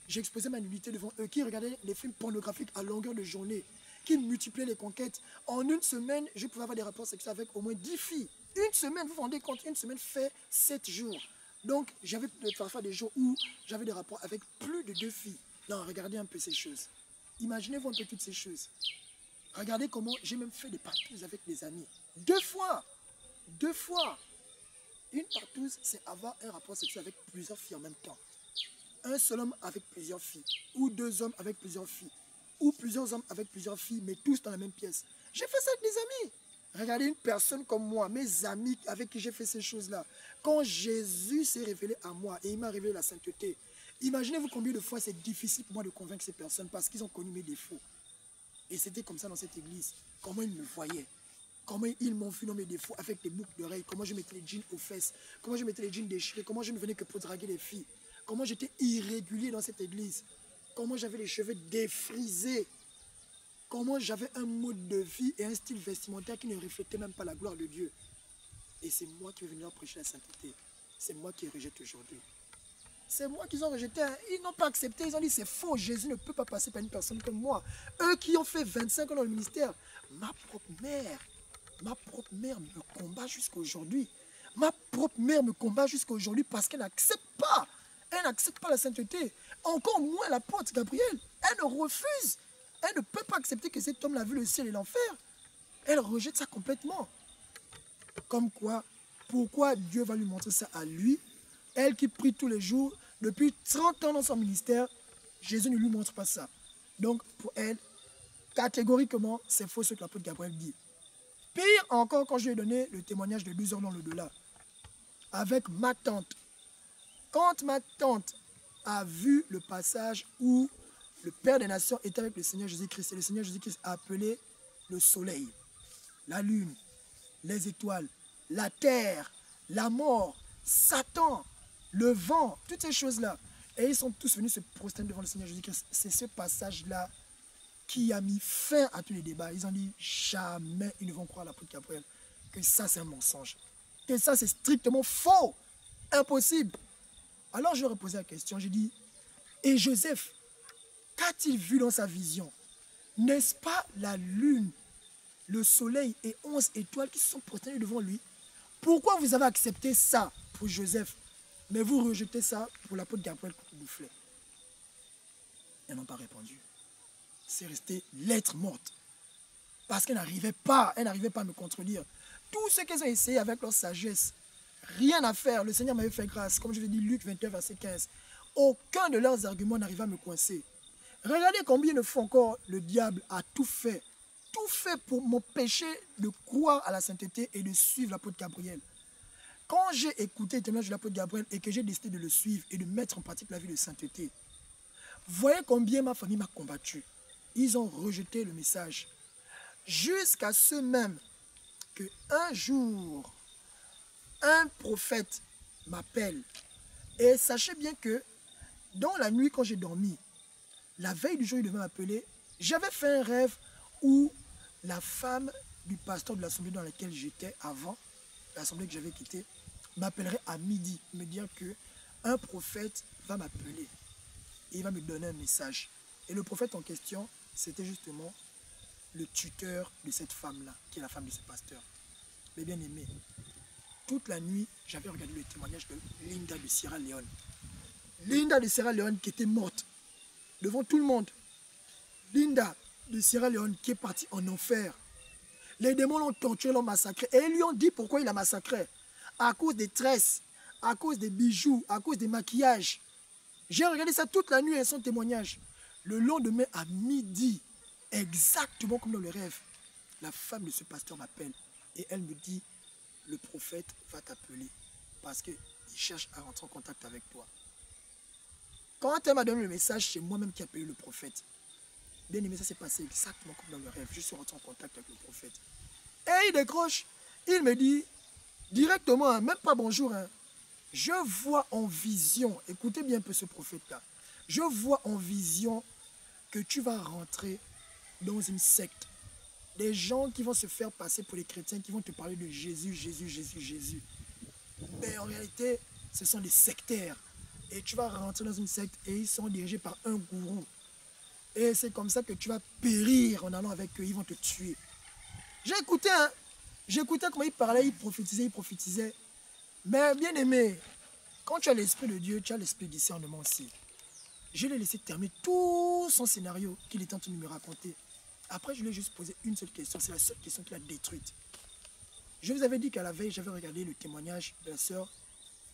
j'exposais ma nudité devant eux, qui regardaient les films pornographiques à longueur de journée, qui multipliaient les conquêtes. En une semaine, je pouvais avoir des rapports sexuels avec au moins 10 filles. Une semaine, vous vous rendez compte, une semaine fait 7 jours. Donc, j'avais parfois des jours où j'avais des rapports avec plus de 2 filles. Non, regardez un peu ces choses. Imaginez-vous un peu toutes ces choses. Regardez comment j'ai même fait des partous avec des amis. 2 fois. 2 fois. Une partouze, c'est avoir un rapport sexuel avec plusieurs filles en même temps. Un seul homme avec plusieurs filles. Ou 2 hommes avec plusieurs filles. Ou plusieurs hommes avec plusieurs filles, mais tous dans la même pièce. J'ai fait ça avec des amis. Regardez une personne comme moi, mes amis avec qui j'ai fait ces choses-là. Quand Jésus s'est révélé à moi et il m'a révélé la sainteté, imaginez-vous combien de fois c'est difficile pour moi de convaincre ces personnes parce qu'ils ont connu mes défauts. Et c'était comme ça dans cette église. Comment ils me voyaient. Comment ils m'ont vu dans mes défauts avec des boucles d'oreilles. Comment je mettais les jeans aux fesses. Comment je mettais les jeans déchirés. Comment je ne venais que pour draguer les filles. Comment j'étais irrégulier dans cette église. Comment j'avais les cheveux défrisés. Comment j'avais un mode de vie et un style vestimentaire qui ne reflétait même pas la gloire de Dieu. Et c'est moi qui vais venir leur prêcher la sainteté. C'est moi qui les rejette aujourd'hui. C'est moi qu'ils ont rejeté. Ils n'ont pas accepté. Ils ont dit c'est faux. Jésus ne peut pas passer par une personne comme moi. Eux qui ont fait 25 ans dans le ministère. Ma propre mère. Ma propre mère me combat jusqu'à aujourd'hui. Ma propre mère me combat jusqu'à aujourd'hui parce qu'elle n'accepte pas. Elle n'accepte pas la sainteté. Encore moins l'apôtre Gabriel. Elle ne refuse. Elle ne peut pas accepter que cet homme-là a vu le ciel et l'enfer. Elle rejette ça complètement. Comme quoi, pourquoi Dieu va lui montrer ça à lui? Elle qui prie tous les jours, depuis 30 ans dans son ministère, Jésus ne lui montre pas ça. Donc, pour elle, catégoriquement, c'est faux ce que l'apôtre Gabriel dit. Pire encore, quand je lui ai donné le témoignage de 12 heures dans le delà, avec ma tante. Quand ma tante a vu le passage où le Père des Nations était avec le Seigneur Jésus-Christ, et le Seigneur Jésus-Christ a appelé le soleil, la lune, les étoiles, la terre, la mort, Satan, le vent, toutes ces choses-là. Et ils sont tous venus se prosterner devant le Seigneur Jésus-Christ. C'est ce passage-là qui a mis fin à tous les débats. Ils ont dit, jamais ils ne vont croire à l'apôtre Gabriel que ça c'est un mensonge. Que ça c'est strictement faux, impossible. Alors je leur ai posé la question, j'ai dit, et Joseph, qu'a-t-il vu dans sa vision? N'est-ce pas la lune, le soleil et 11 étoiles qui se sont prosternées devant lui? Pourquoi vous avez accepté ça pour Joseph, mais vous rejetez ça pour l'apôtre Gabriel Boufflet? Elles n'ont pas répondu. C'est resté lettre morte. Parce qu'elle n'arrivait pas à me contredire. Tout ce qu'elles ont essayé avec leur sagesse, rien à faire. Le Seigneur m'avait fait grâce. Comme je l'ai dit, Luc 21, verset 15. Aucun de leurs arguments n'arriva à me coincer. Regardez combien de fois encore le diable a tout fait pour m'empêcher de croire à la sainteté et de suivre l'apôtre Gabriel. Quand j'ai écouté le témoignage de l'apôtre Gabriel et que j'ai décidé de le suivre et de mettre en pratique la vie de sainteté, voyez combien ma famille m'a combattu. Ils ont rejeté le message. Jusqu'à ce même qu'un jour, un prophète m'appelle. Et sachez bien que dans la nuit quand j'ai dormi, la veille du jour il devait m'appeler, j'avais fait un rêve où la femme du pasteur de l'assemblée dans laquelle j'étais avant, l'assemblée que j'avais quittée, m'appellerait à midi, me dire qu'un prophète va m'appeler et il va me donner un message. Et le prophète en question, c'était justement le tuteur de cette femme-là, qui est la femme de ce pasteur. Mais bien aimé, toute la nuit, j'avais regardé le témoignage de Linda de Sierra Leone. Linda de Sierra Leone qui était morte devant tout le monde. Linda de Sierra Leone qui est partie en enfer. Les démons l'ont torturé, l'ont massacré. Et ils lui ont dit pourquoi il la massacrait. À cause des tresses, à cause des bijoux, à cause des maquillages. J'ai regardé ça toute la nuit et son témoignage. Le lendemain à midi, exactement comme dans le rêve, la femme de ce pasteur m'appelle et elle me dit, le prophète va t'appeler parce qu'il cherche à rentrer en contact avec toi. Quand elle m'a donné le message, c'est moi-même qui ai appelé le prophète. Bien aimé, ça s'est passé exactement comme dans le rêve. Je suis rentré en contact avec le prophète. Et il décroche, il me dit directement, hein, même pas bonjour, hein, je vois en vision, écoutez bien un peu ce prophète-là, je vois en vision que tu vas rentrer dans une secte. Des gens qui vont se faire passer pour les chrétiens, qui vont te parler de Jésus, Jésus, Jésus, Jésus. Mais en réalité, ce sont des sectaires. Et tu vas rentrer dans une secte et ils sont dirigés par un gourou. Et c'est comme ça que tu vas périr en allant avec eux, ils vont te tuer. J'ai écouté, hein. J'écoutais comment il parlait, il prophétisait. Mais bien aimé, quand tu as l'esprit de Dieu, tu as l'esprit de discernement aussi. Je l'ai laissé terminer tout son scénario qu'il était en train de me raconter. Après, je lui ai juste posé une seule question. C'est la seule question qu'il a détruite. Je vous avais dit qu'à la veille, j'avais regardé le témoignage de la sœur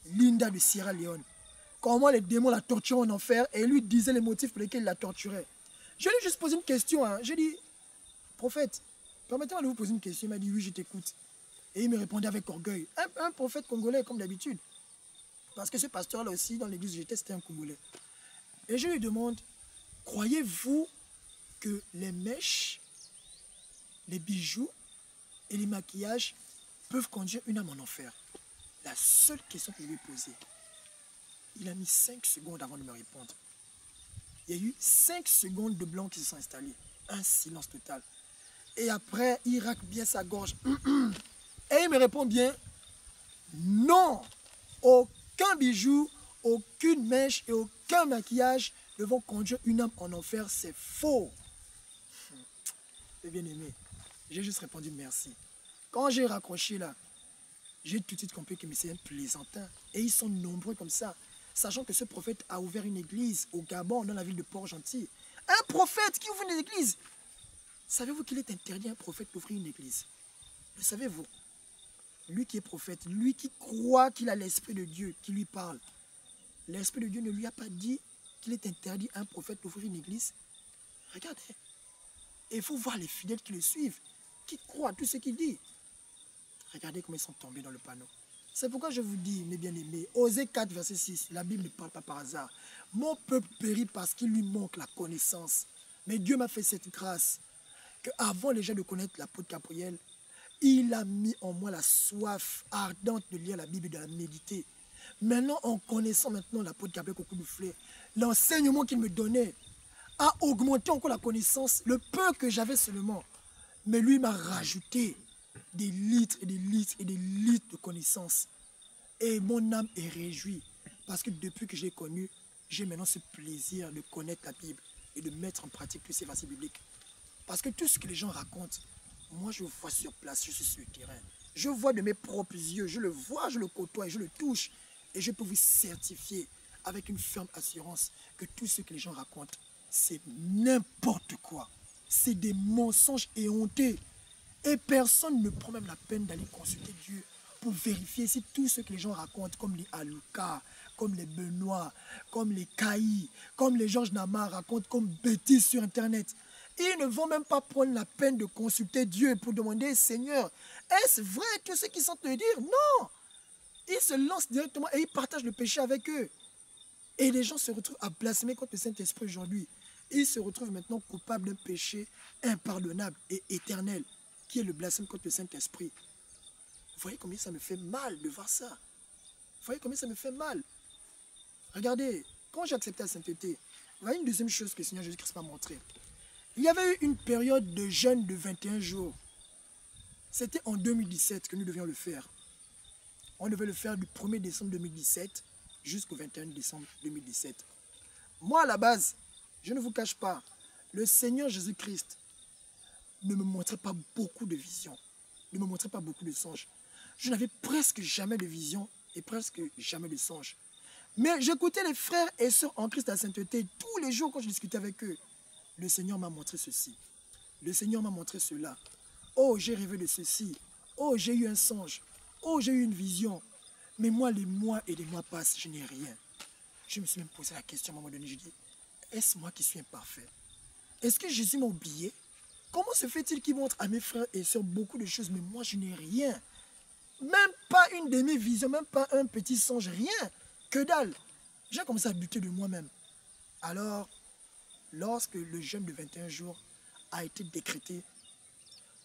Linda de Sierra Leone. Comment les démons la torturaient en enfer et lui disait les motifs pour lesquels il la torturait. Je lui ai juste posé une question. Hein. J'ai dit, prophète, permettez-moi de vous poser une question. Il m'a dit, oui, je t'écoute. Et il me répondait avec orgueil. Un prophète congolais comme d'habitude. Parce que ce pasteur-là aussi, dans l'église où j'étais, c'était un Congolais. Et je lui demande, croyez-vous que les mèches, les bijoux et les maquillages peuvent conduire une âme en enfer? La seule question que je lui ai posée. Il a mis 5 secondes avant de me répondre. Il y a eu 5 secondes de blanc qui se sont installées. Un silence total. Et après, il racle bien sa gorge. Et il me répond bien, non, aucun bijou, aucune mèche et aucun maquillage ne vont conduire une âme en enfer, c'est faux. C'est bien aimé. J'ai juste répondu merci. Quand j'ai raccroché là, j'ai tout de suite compris que c'est un plaisantin. Et ils sont nombreux comme ça. Sachant que ce prophète a ouvert une église au Gabon, dans la ville de Port-Gentil. Un prophète qui ouvre une église. Savez-vous qu'il est interdit à un prophète d'ouvrir une église? Le savez-vous? Lui qui est prophète, lui qui croit qu'il a l'Esprit de Dieu qui lui parle. L'Esprit de Dieu ne lui a pas dit qu'il est interdit à un prophète d'ouvrir une église. Regardez. Et il faut voir les fidèles qui le suivent, qui croient à tout ce qu'il dit. Regardez comment ils sont tombés dans le panneau. C'est pourquoi je vous dis, mes bien-aimés, Osée 4, verset 6, la Bible ne parle pas par hasard. Mon peuple périt parce qu'il lui manque la connaissance. Mais Dieu m'a fait cette grâce, qu'avant déjà de connaître l'apôtre Gabriel, il a mis en moi la soif ardente de lire la Bible et de la méditer. Maintenant, en connaissant maintenant l'apôtre Gabriel Kokou-Doufflet, l'enseignement qu'il me donnait a augmenté encore la connaissance, le peu que j'avais seulement. Mais lui m'a rajouté des litres et des litres et des litres de connaissances. Et mon âme est réjouie. Parce que depuis que je l'ai connu, j'ai maintenant ce plaisir de connaître la Bible et de mettre en pratique tous ces versets bibliques. Parce que tout ce que les gens racontent, moi je le vois sur place, je suis sur le terrain. Je vois de mes propres yeux, je le vois, je le côtoie, je le touche. Et je peux vous certifier avec une ferme assurance que tout ce que les gens racontent, c'est n'importe quoi. C'est des mensonges éhontés. Et personne ne prend même la peine d'aller consulter Dieu pour vérifier si tout ce que les gens racontent, comme les Aluka, comme les Benoît, comme les Caï, comme les Georges Nama racontent comme bêtises sur Internet. Ils ne vont même pas prendre la peine de consulter Dieu pour demander, Seigneur, est-ce vrai tout ce qu'ils sont te dire? Non! Ils se lancent directement et ils partagent le péché avec eux. Et les gens se retrouvent à blasphémer contre le Saint-Esprit aujourd'hui. Ils se retrouvent maintenant coupables d'un péché impardonnable et éternel, qui est le blasphème contre le Saint-Esprit. Vous voyez combien ça me fait mal de voir ça? Vous voyez combien ça me fait mal? Regardez, quand j'ai accepté la sainteté, voilà une deuxième chose que le Seigneur Jésus-Christ m'a montré. Il y avait eu une période de jeûne de 21 jours. C'était en 2017 que nous devions le faire. On devait le faire du 1er décembre 2017 jusqu'au 21 décembre 2017. Moi, à la base, je ne vous cache pas, le Seigneur Jésus-Christ ne me montrait pas beaucoup de visions, ne me montrait pas beaucoup de songes. Je n'avais presque jamais de visions et presque jamais de songes. Mais j'écoutais les frères et sœurs en Christ à la sainteté tous les jours quand je discutais avec eux. Le Seigneur m'a montré ceci. Le Seigneur m'a montré cela. Oh, j'ai rêvé de ceci. Oh, j'ai eu un songe. Oh, j'ai eu une vision. Mais moi, les mois et les mois passent, je n'ai rien. Je me suis même posé la question à un moment donné. Je dis, est-ce moi qui suis imparfait? Est-ce que Jésus m'a oublié? Comment se fait-il qu'il montre à mes frères et sœurs beaucoup de choses, mais moi, je n'ai rien? Même pas une demi-vision, même pas un petit songe, rien. Que dalle. J'ai commencé à douter de moi-même. Alors, lorsque le jeûne de 21 jours a été décrété,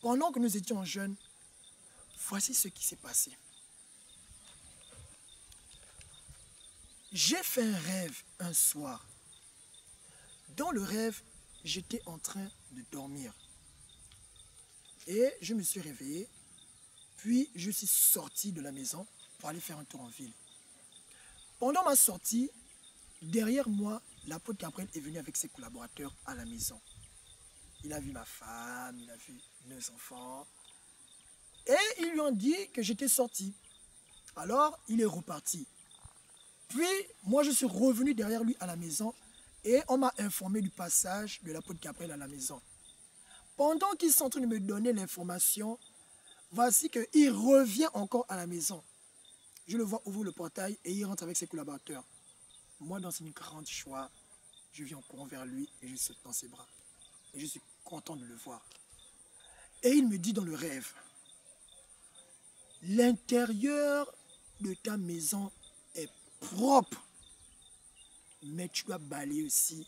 pendant que nous étions en jeûne, voici ce qui s'est passé. J'ai fait un rêve un soir. Dans le rêve, j'étais en train de dormir. Et je me suis réveillé, puis je suis sorti de la maison pour aller faire un tour en ville. Pendant ma sortie, derrière moi, l'apôtre Gabriel est venu avec ses collaborateurs à la maison. Il a vu ma femme, il a vu nos enfants. Et ils lui ont dit que j'étais sorti. Alors, il est reparti. Puis, moi, je suis revenu derrière lui à la maison et on m'a informé du passage de l'apôtre Gabriel à la maison. Pendant qu'ils sont en train de me donner l'information, voici qu'il revient encore à la maison. Je le vois ouvrir le portail et il rentre avec ses collaborateurs. Moi, dans une grande joie, je viens en courant vers lui et je saute dans ses bras. Et je suis content de le voir. Et il me dit dans le rêve, l'intérieur de ta maison est propre, mais tu dois balayer aussi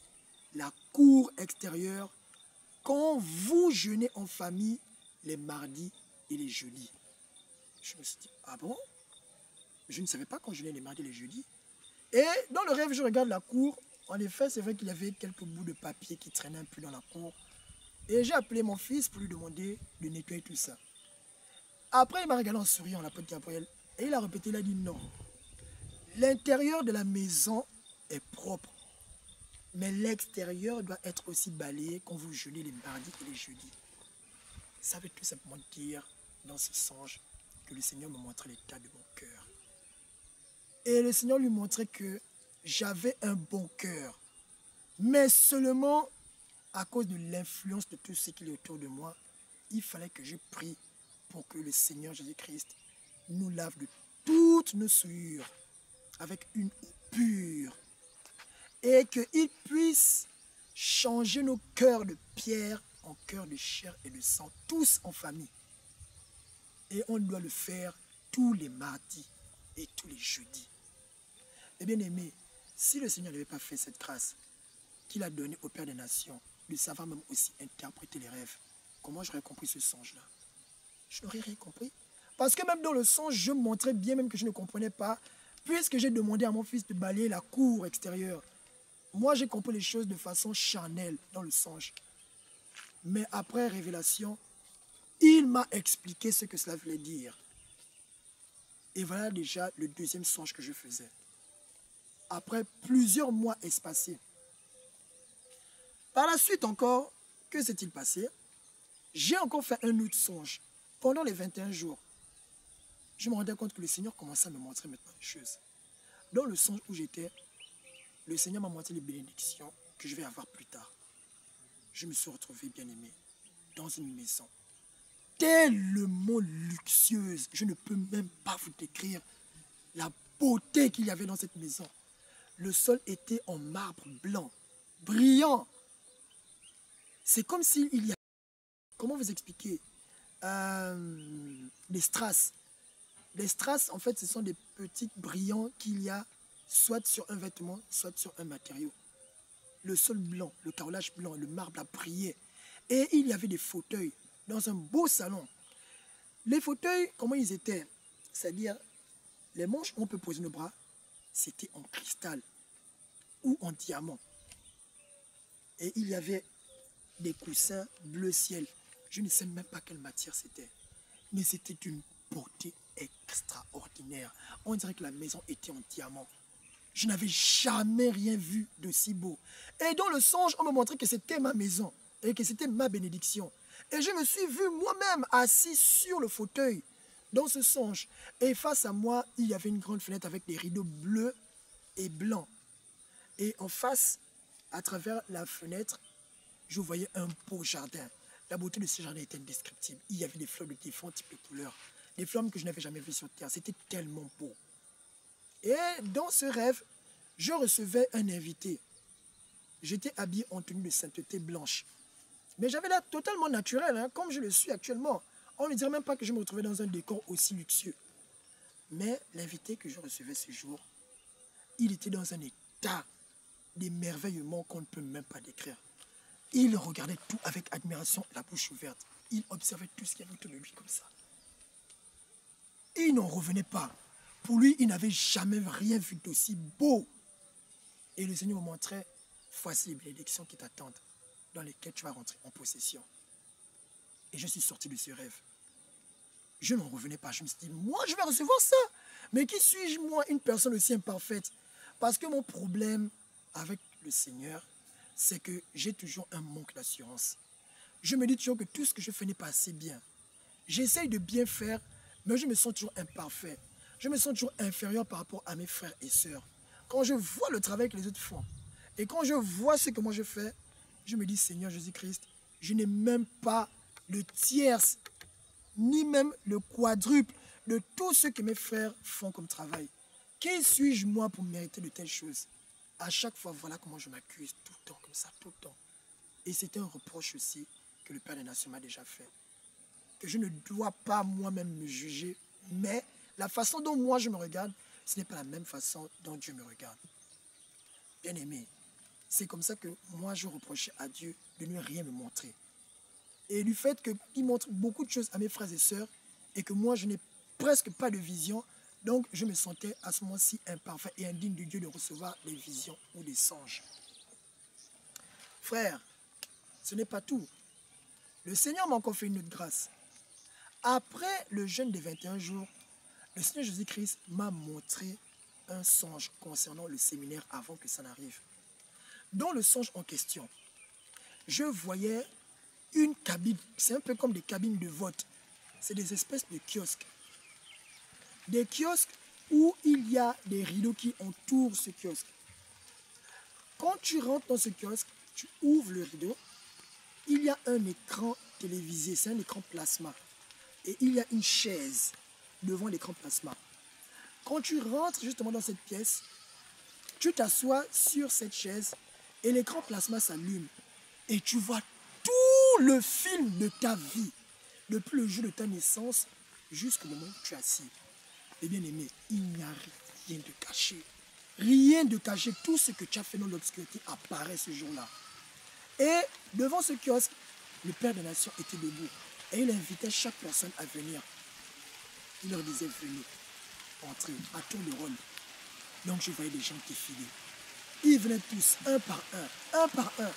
la cour extérieure quand vous jeûnez en famille les mardis et les jeudis. Je me suis dit, ah bon? Je ne savais pas quand jeûnais les mardis et les jeudis. Et dans le rêve, je regarde la cour. En effet, c'est vrai qu'il y avait quelques bouts de papier qui traînaient un peu dans la cour. Et j'ai appelé mon fils pour lui demander de nettoyer tout ça. Après, il m'a regardé en souriant, l'apôtre Gabriel. Et il a répété, il a dit non. L'intérieur de la maison est propre. Mais l'extérieur doit être aussi balayé quand vous jeûnez les mardis et les jeudis. Ça veut tout simplement dire dans ce songe que le Seigneur me montrait l'état de mon cœur. Et le Seigneur lui montrait que j'avais un bon cœur, mais seulement à cause de l'influence de tout ce qui est autour de moi, il fallait que je prie pour que le Seigneur Jésus-Christ nous lave de toutes nos souillures avec une eau pure et qu'il puisse changer nos cœurs de pierre en cœurs de chair et de sang, tous en famille. Et on doit le faire tous les mardis et tous les jeudis. Et bien aimé, si le Seigneur n'avait pas fait cette grâce qu'il a donnée au Père des Nations, de savoir même aussi interpréter les rêves, comment j'aurais compris ce songe-là? Je n'aurais rien compris. Parce que même dans le songe, je montrais bien même que je ne comprenais pas, puisque j'ai demandé à mon fils de balayer la cour extérieure. Moi, j'ai compris les choses de façon charnelle dans le songe. Mais après révélation, il m'a expliqué ce que cela voulait dire. Et voilà déjà le deuxième songe que je faisais. Après plusieurs mois espacés. Par la suite encore, que s'est-il passé? J'ai encore fait un autre songe. Pendant les 21 jours, je me rendais compte que le Seigneur commençait à me montrer maintenant des choses. Dans le songe où j'étais, le Seigneur m'a montré les bénédictions que je vais avoir plus tard. Je me suis retrouvé, bien aimé, dans une maison tellement luxueuse. Je ne peux même pas vous décrire la beauté qu'il y avait dans cette maison. Le sol était en marbre blanc, brillant. C'est comme s'il y a... Comment vous expliquer? Des strass. Les strass, en fait, ce sont des petits brillants qu'il y a soit sur un vêtement, soit sur un matériau. Le sol blanc, le carrelage blanc, le marbre a brillé. Et il y avait des fauteuils dans un beau salon. Les fauteuils, comment ils étaient? C'est-à-dire, les manches où on peut poser nos bras, c'était en cristal ou en diamant. Et il y avait des coussins bleu ciel. Je ne sais même pas quelle matière c'était. Mais c'était d'une beauté extraordinaire. On dirait que la maison était en diamant. Je n'avais jamais rien vu de si beau. Et dans le songe, on me montrait que c'était ma maison et que c'était ma bénédiction. Et je me suis vu moi-même assis sur le fauteuil dans ce songe. Et face à moi, il y avait une grande fenêtre avec des rideaux bleus et blancs. Et en face, à travers la fenêtre, je voyais un beau jardin. La beauté de ce jardin était indescriptible. Il y avait des fleurs de différents types de couleurs. Des fleurs que je n'avais jamais vues sur terre. C'était tellement beau. Et dans ce rêve, je recevais un invité. J'étais habillé en tenue de sainteté blanche. Mais j'avais l'air totalement naturel, hein, comme je le suis actuellement. On ne dirait même pas que je me retrouvais dans un décor aussi luxueux. Mais l'invité que je recevais ce jour, il était dans un état d'émerveillement qu'on ne peut même pas décrire. Il regardait tout avec admiration, la bouche ouverte. Il observait tout ce qu'il y avait autour de lui comme ça. Et il n'en revenait pas. Pour lui, il n'avait jamais rien vu d'aussi beau. Et le Seigneur me montrait, voici les bénédictions qui t'attendent, dans lesquelles tu vas rentrer en possession. Et je suis sorti de ce rêve. Je n'en revenais pas. Je me suis dit, moi, je vais recevoir ça. Mais qui suis-je, moi, une personne aussi imparfaite? Parce que mon problème avec le Seigneur, c'est que j'ai toujours un manque d'assurance. Je me dis toujours que tout ce que je fais n'est pas assez bien. J'essaye de bien faire, mais je me sens toujours imparfait. Je me sens toujours inférieur par rapport à mes frères et sœurs. Quand je vois le travail que les autres font, et quand je vois ce que moi je fais, je me dis, Seigneur Jésus-Christ, je n'ai même pas le tierce, ni même le quadruple de tout ce que mes frères font comme travail. Qui suis-je moi pour mériter de telles choses? À chaque fois, voilà comment je m'accuse tout le temps, comme ça, tout le temps. Et c'était un reproche aussi que le Père des Nations m'a déjà fait. Que je ne dois pas moi-même me juger, mais la façon dont moi je me regarde, ce n'est pas la même façon dont Dieu me regarde. Bien aimé, c'est comme ça que moi je reprochais à Dieu de ne rien me montrer. Et du fait qu'il montre beaucoup de choses à mes frères et sœurs, et que moi je n'ai presque pas de vision, donc je me sentais à ce moment-ci imparfait et indigne de Dieu de recevoir des visions ou des songes. Frère, ce n'est pas tout. Le Seigneur m'a encore fait une autre grâce. Après le jeûne des 21 jours, le Seigneur Jésus-Christ m'a montré un songe concernant le séminaire avant que ça n'arrive. Dans le songe en question, je voyais une cabine, c'est un peu comme des cabines de vote. c'est des espèces de kiosques. Des kiosques où il y a des rideaux qui entourent ce kiosque. Quand tu rentres dans ce kiosque, tu ouvres le rideau, il y a un écran télévisé, c'est un écran plasma. Et il y a une chaise devant l'écran plasma. Quand tu rentres justement dans cette pièce, tu t'assois sur cette chaise et l'écran plasma s'allume. Et tu vois tout le film de ta vie, depuis le jour de ta naissance jusqu'au moment où tu es assis. Et bien aimé, il n'y a rien de caché. Rien de caché. Tout ce que tu as fait dans l'obscurité apparaît ce jour-là. Et devant ce kiosque, le Père des Nations était debout. Et il invitait chaque personne à venir. Il leur disait, venez, entrez, à tour de rôle. Donc je voyais des gens défiler. Ils venaient tous, un par un.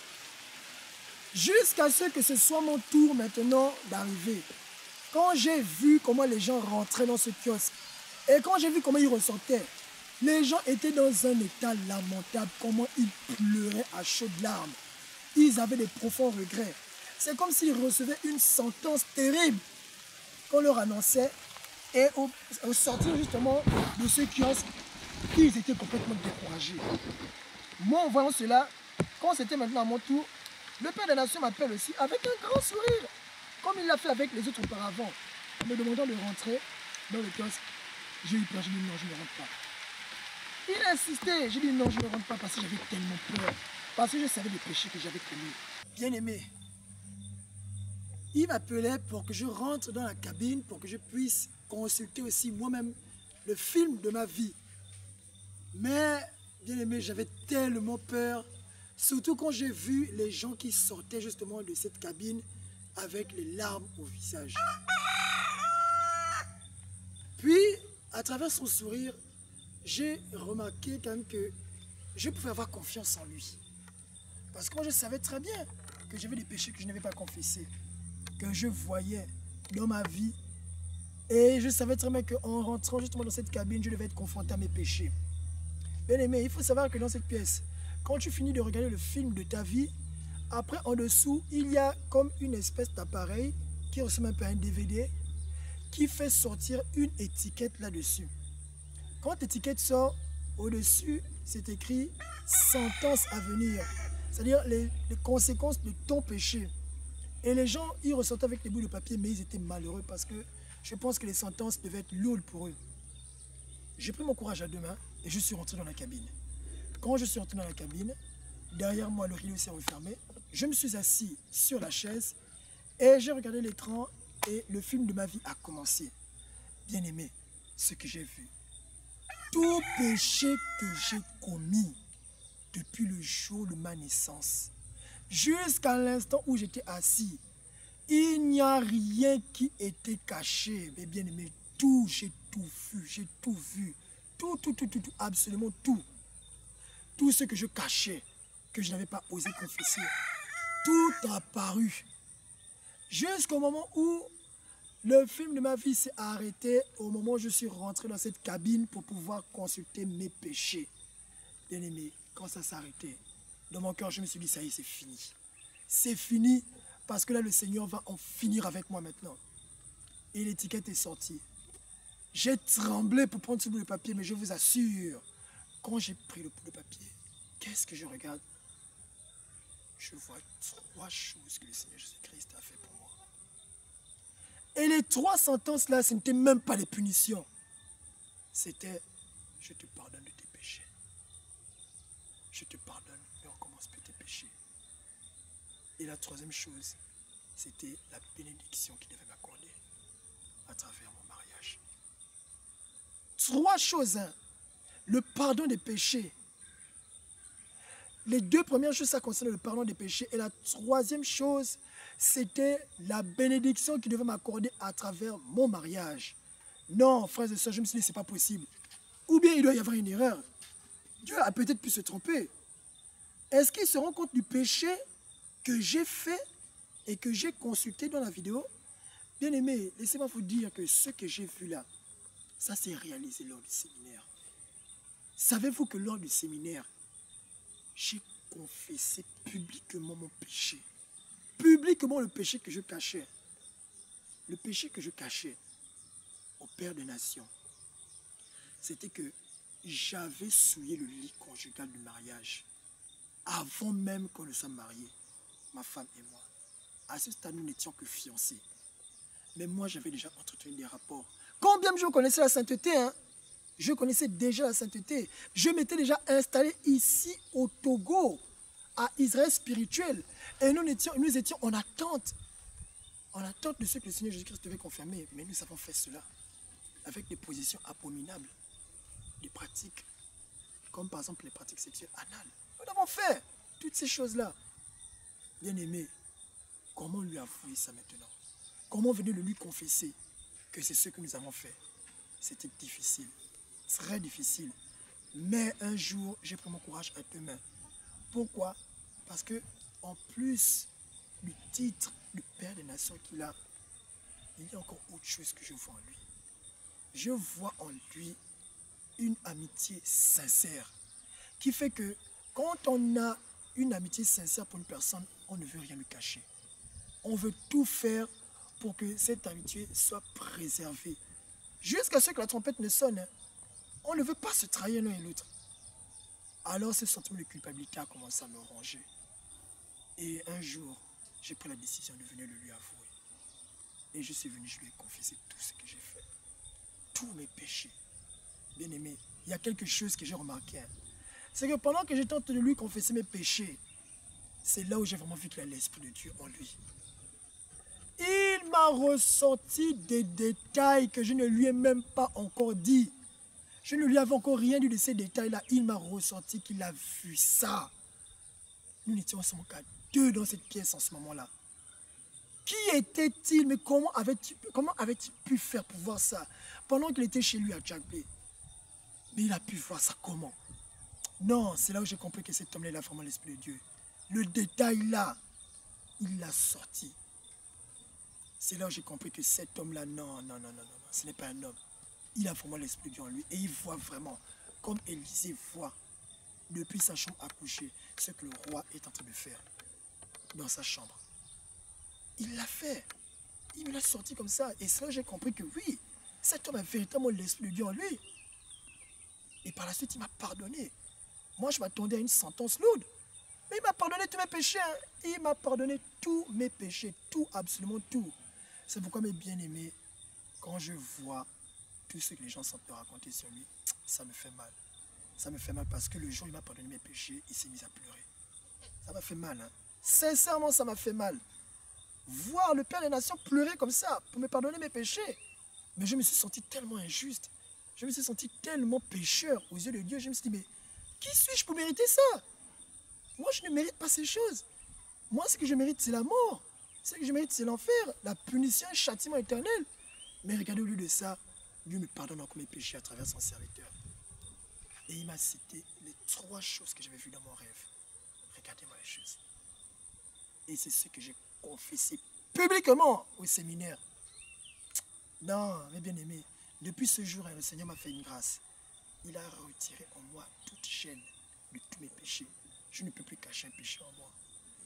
Jusqu'à ce que ce soit mon tour maintenant d'arriver. Quand j'ai vu comment les gens rentraient dans ce kiosque, et quand j'ai vu comment ils ressortaient, les gens étaient dans un état lamentable, comment ils pleuraient à chaudes larmes. Ils avaient des profonds regrets. C'est comme s'ils recevaient une sentence terrible qu'on leur annonçait. Et au sortir justement de ce kiosque, ils étaient complètement découragés. Moi, en voyant cela, quand c'était maintenant à mon tour, le Père des Nations m'appelle aussi avec un grand sourire, comme il l'a fait avec les autres auparavant, en me demandant de rentrer dans le kiosque. J'ai eu peur, j'ai dit non, je ne rentre pas. Il a insisté, j'ai dit non, je ne rentre pas parce que j'avais tellement peur, parce que je savais les péchés que j'avais commis. Bien aimé, il m'appelait pour que je rentre dans la cabine, pour que je puisse consulter aussi moi-même le film de ma vie. Mais, bien aimé, j'avais tellement peur, surtout quand j'ai vu les gens qui sortaient justement de cette cabine avec les larmes au visage. Puis, à travers son sourire, j'ai remarqué quand même que je pouvais avoir confiance en lui. Parce que moi, je savais très bien que j'avais des péchés que je n'avais pas confessés, que je voyais dans ma vie. Et je savais très bien qu'en rentrant justement dans cette cabine, je devais être confronté à mes péchés. Bien aimé, il faut savoir que dans cette pièce, quand tu finis de regarder le film de ta vie, après en dessous, il y a comme une espèce d'appareil qui ressemble un peu à un DVD qui fait sortir une étiquette là-dessus. Quand l'étiquette sort, au-dessus, c'est écrit « Sentence à venir », c'est-à-dire les conséquences de ton péché. Et les gens, ils ressortaient avec les bouts de papier, mais ils étaient malheureux parce que je pense que les sentences devaient être lourdes pour eux. J'ai pris mon courage à deux mains et je suis rentré dans la cabine. Quand je suis rentré dans la cabine, derrière moi, le rideau s'est refermé. Je me suis assis sur la chaise et j'ai regardé l'écran et le film de ma vie a commencé. Bien aimé, ce que j'ai vu. Tout péché que j'ai commis depuis le jour de ma naissance, jusqu'à l'instant où j'étais assis, il n'y a rien qui était caché. Mais bien aimé, tout, j'ai tout vu, j'ai tout vu. Tout, absolument tout. Tout ce que je cachais, que je n'avais pas osé confesser, tout a apparu. Jusqu'au moment où le film de ma vie s'est arrêté, au moment où je suis rentré dans cette cabine pour pouvoir consulter mes péchés. Bien aimé, quand ça s'est arrêté, dans mon cœur, je me suis dit, ça y est, c'est fini. C'est fini, parce que là, le Seigneur va en finir avec moi maintenant. Et l'étiquette est sortie. J'ai tremblé pour prendre ce bout de papier, mais je vous assure, quand j'ai pris le bout de papier, qu'est-ce que je regarde? Je vois 3 choses que le Seigneur Jésus-Christ a fait pour moi. Et les 3 sentences-là, ce n'étaient même pas des punitions. C'était, je te pardonne de tes péchés. Je te pardonne, ne recommence plus tes péchés. Et la 3e chose, c'était la bénédiction qu'il devait m'accorder à travers mon mariage. 3 choses, hein. Le pardon des péchés. Les 2 premières choses, ça concerne le pardon des péchés. Et la 3e chose, c'était la bénédiction qu'il devait m'accorder à travers mon mariage. Non, frères et sœurs, je me suis dit, c'est pas possible. Ou bien il doit y avoir une erreur. Dieu a peut-être pu se tromper. Est-ce qu'il se rend compte du péché que j'ai fait et que j'ai consulté dans la vidéo? Bien aimé, laissez-moi vous dire que ce que j'ai vu là, ça s'est réalisé lors du séminaire. Savez-vous que lors du séminaire, j'ai confessé publiquement mon péché. Publiquement le péché que je cachais. Le péché que je cachais au Père des Nations, c'était que j'avais souillé le lit conjugal du mariage avant même qu'on ne soit mariés, ma femme et moi. À ce stade, nous n'étions que fiancés. Mais moi, j'avais déjà entretenu des rapports. Quand bien je connaissais la sainteté, hein, je connaissais déjà la sainteté. Je m'étais déjà installé ici au Togo, à Israël spirituel. Et nous étions en attente de ce que le Seigneur Jésus-Christ devait confirmer. Mais nous avons fait cela avec des positions abominables, des pratiques, comme par exemple les pratiques sexuelles anales. Nous avons fait toutes ces choses-là. Bien-aimé, comment lui avouer ça maintenant? Comment venir de lui confesser que c'est ce que nous avons fait? C'était difficile, très difficile. Mais un jour, j'ai pris mon courage à deux mains. Pourquoi? Parce que en plus du titre du Père des Nations qu'il a, il y a encore autre chose que je vois en lui. Je vois en lui une amitié sincère qui fait que quand on a une amitié sincère pour une personne, on ne veut rien lui cacher. On veut tout faire pour que cette amitié soit préservée. Jusqu'à ce que la trompette ne sonne, hein. On ne veut pas se trahir l'un et l'autre. Alors ce sentiment de culpabilité a commencé à me ronger. Et un jour, j'ai pris la décision de venir le lui avouer. Et je suis venu, je lui ai confessé tout ce que j'ai fait. Tous mes péchés. Bien aimé, il y a quelque chose que j'ai remarqué. Hein. C'est que pendant que j'étais en train de lui confesser mes péchés, c'est là où j'ai vraiment vu qu'il a l'Esprit de Dieu en lui. Il m'a ressenti des détails que je ne lui ai même pas encore dit. Je ne lui avais encore rien dit de ces détails-là. Il m'a ressenti qu'il a vu ça. Nous n'étions ensemble qu'à deux dans cette pièce en ce moment-là. Qui était-il? Mais comment avait-il pu faire pour voir ça? Pendant qu'il était chez lui à Djagbe. Mais il a pu voir ça comment? Non, c'est là où j'ai compris que cet homme-là, il a vraiment l'Esprit de Dieu. Le détail là, il l'a sorti. C'est là où j'ai compris que cet homme-là, non, ce n'est pas un homme. Il a vraiment l'Esprit de Dieu en lui. Et il voit vraiment, comme Élisée voit, depuis sa chambre à coucher, ce que le roi est en train de faire dans sa chambre. Il l'a fait. Il me l'a sorti comme ça. Et c'est là où j'ai compris que oui, cet homme a véritablement l'Esprit de Dieu en lui. Et par la suite, il m'a pardonné. Moi, je m'attendais à une sentence lourde. Mais il m'a pardonné tous mes péchés. Hein. Il m'a pardonné tous mes péchés. Tout, absolument tout. C'est pourquoi, mes bien-aimés, quand je vois tout ce que les gens sont me raconter sur lui, ça me fait mal. Ça me fait mal parce que le jour où il m'a pardonné mes péchés, il s'est mis à pleurer. Ça m'a fait mal. Hein. Sincèrement, ça m'a fait mal. Voir le Père des Nations pleurer comme ça pour me pardonner mes péchés. Mais je me suis senti tellement injuste. Je me suis senti tellement pécheur aux yeux de Dieu. Je me suis dit, mais qui suis-je pour mériter ça? Moi, je ne mérite pas ces choses. Moi, ce que je mérite, c'est la mort. Ce que je mérite, c'est l'enfer, la punition, le châtiment éternel. Mais regardez, au lieu de ça, Dieu me pardonne encore mes péchés à travers son serviteur. Et il m'a cité les 3 choses que j'avais vues dans mon rêve. Regardez-moi les choses. Et c'est ce que j'ai confessé publiquement au séminaire. Non, mes bien-aimés, depuis ce jour, le Seigneur m'a fait une grâce. Il a retiré en moi toute chaîne de tous mes péchés. Je ne peux plus cacher un péché en moi.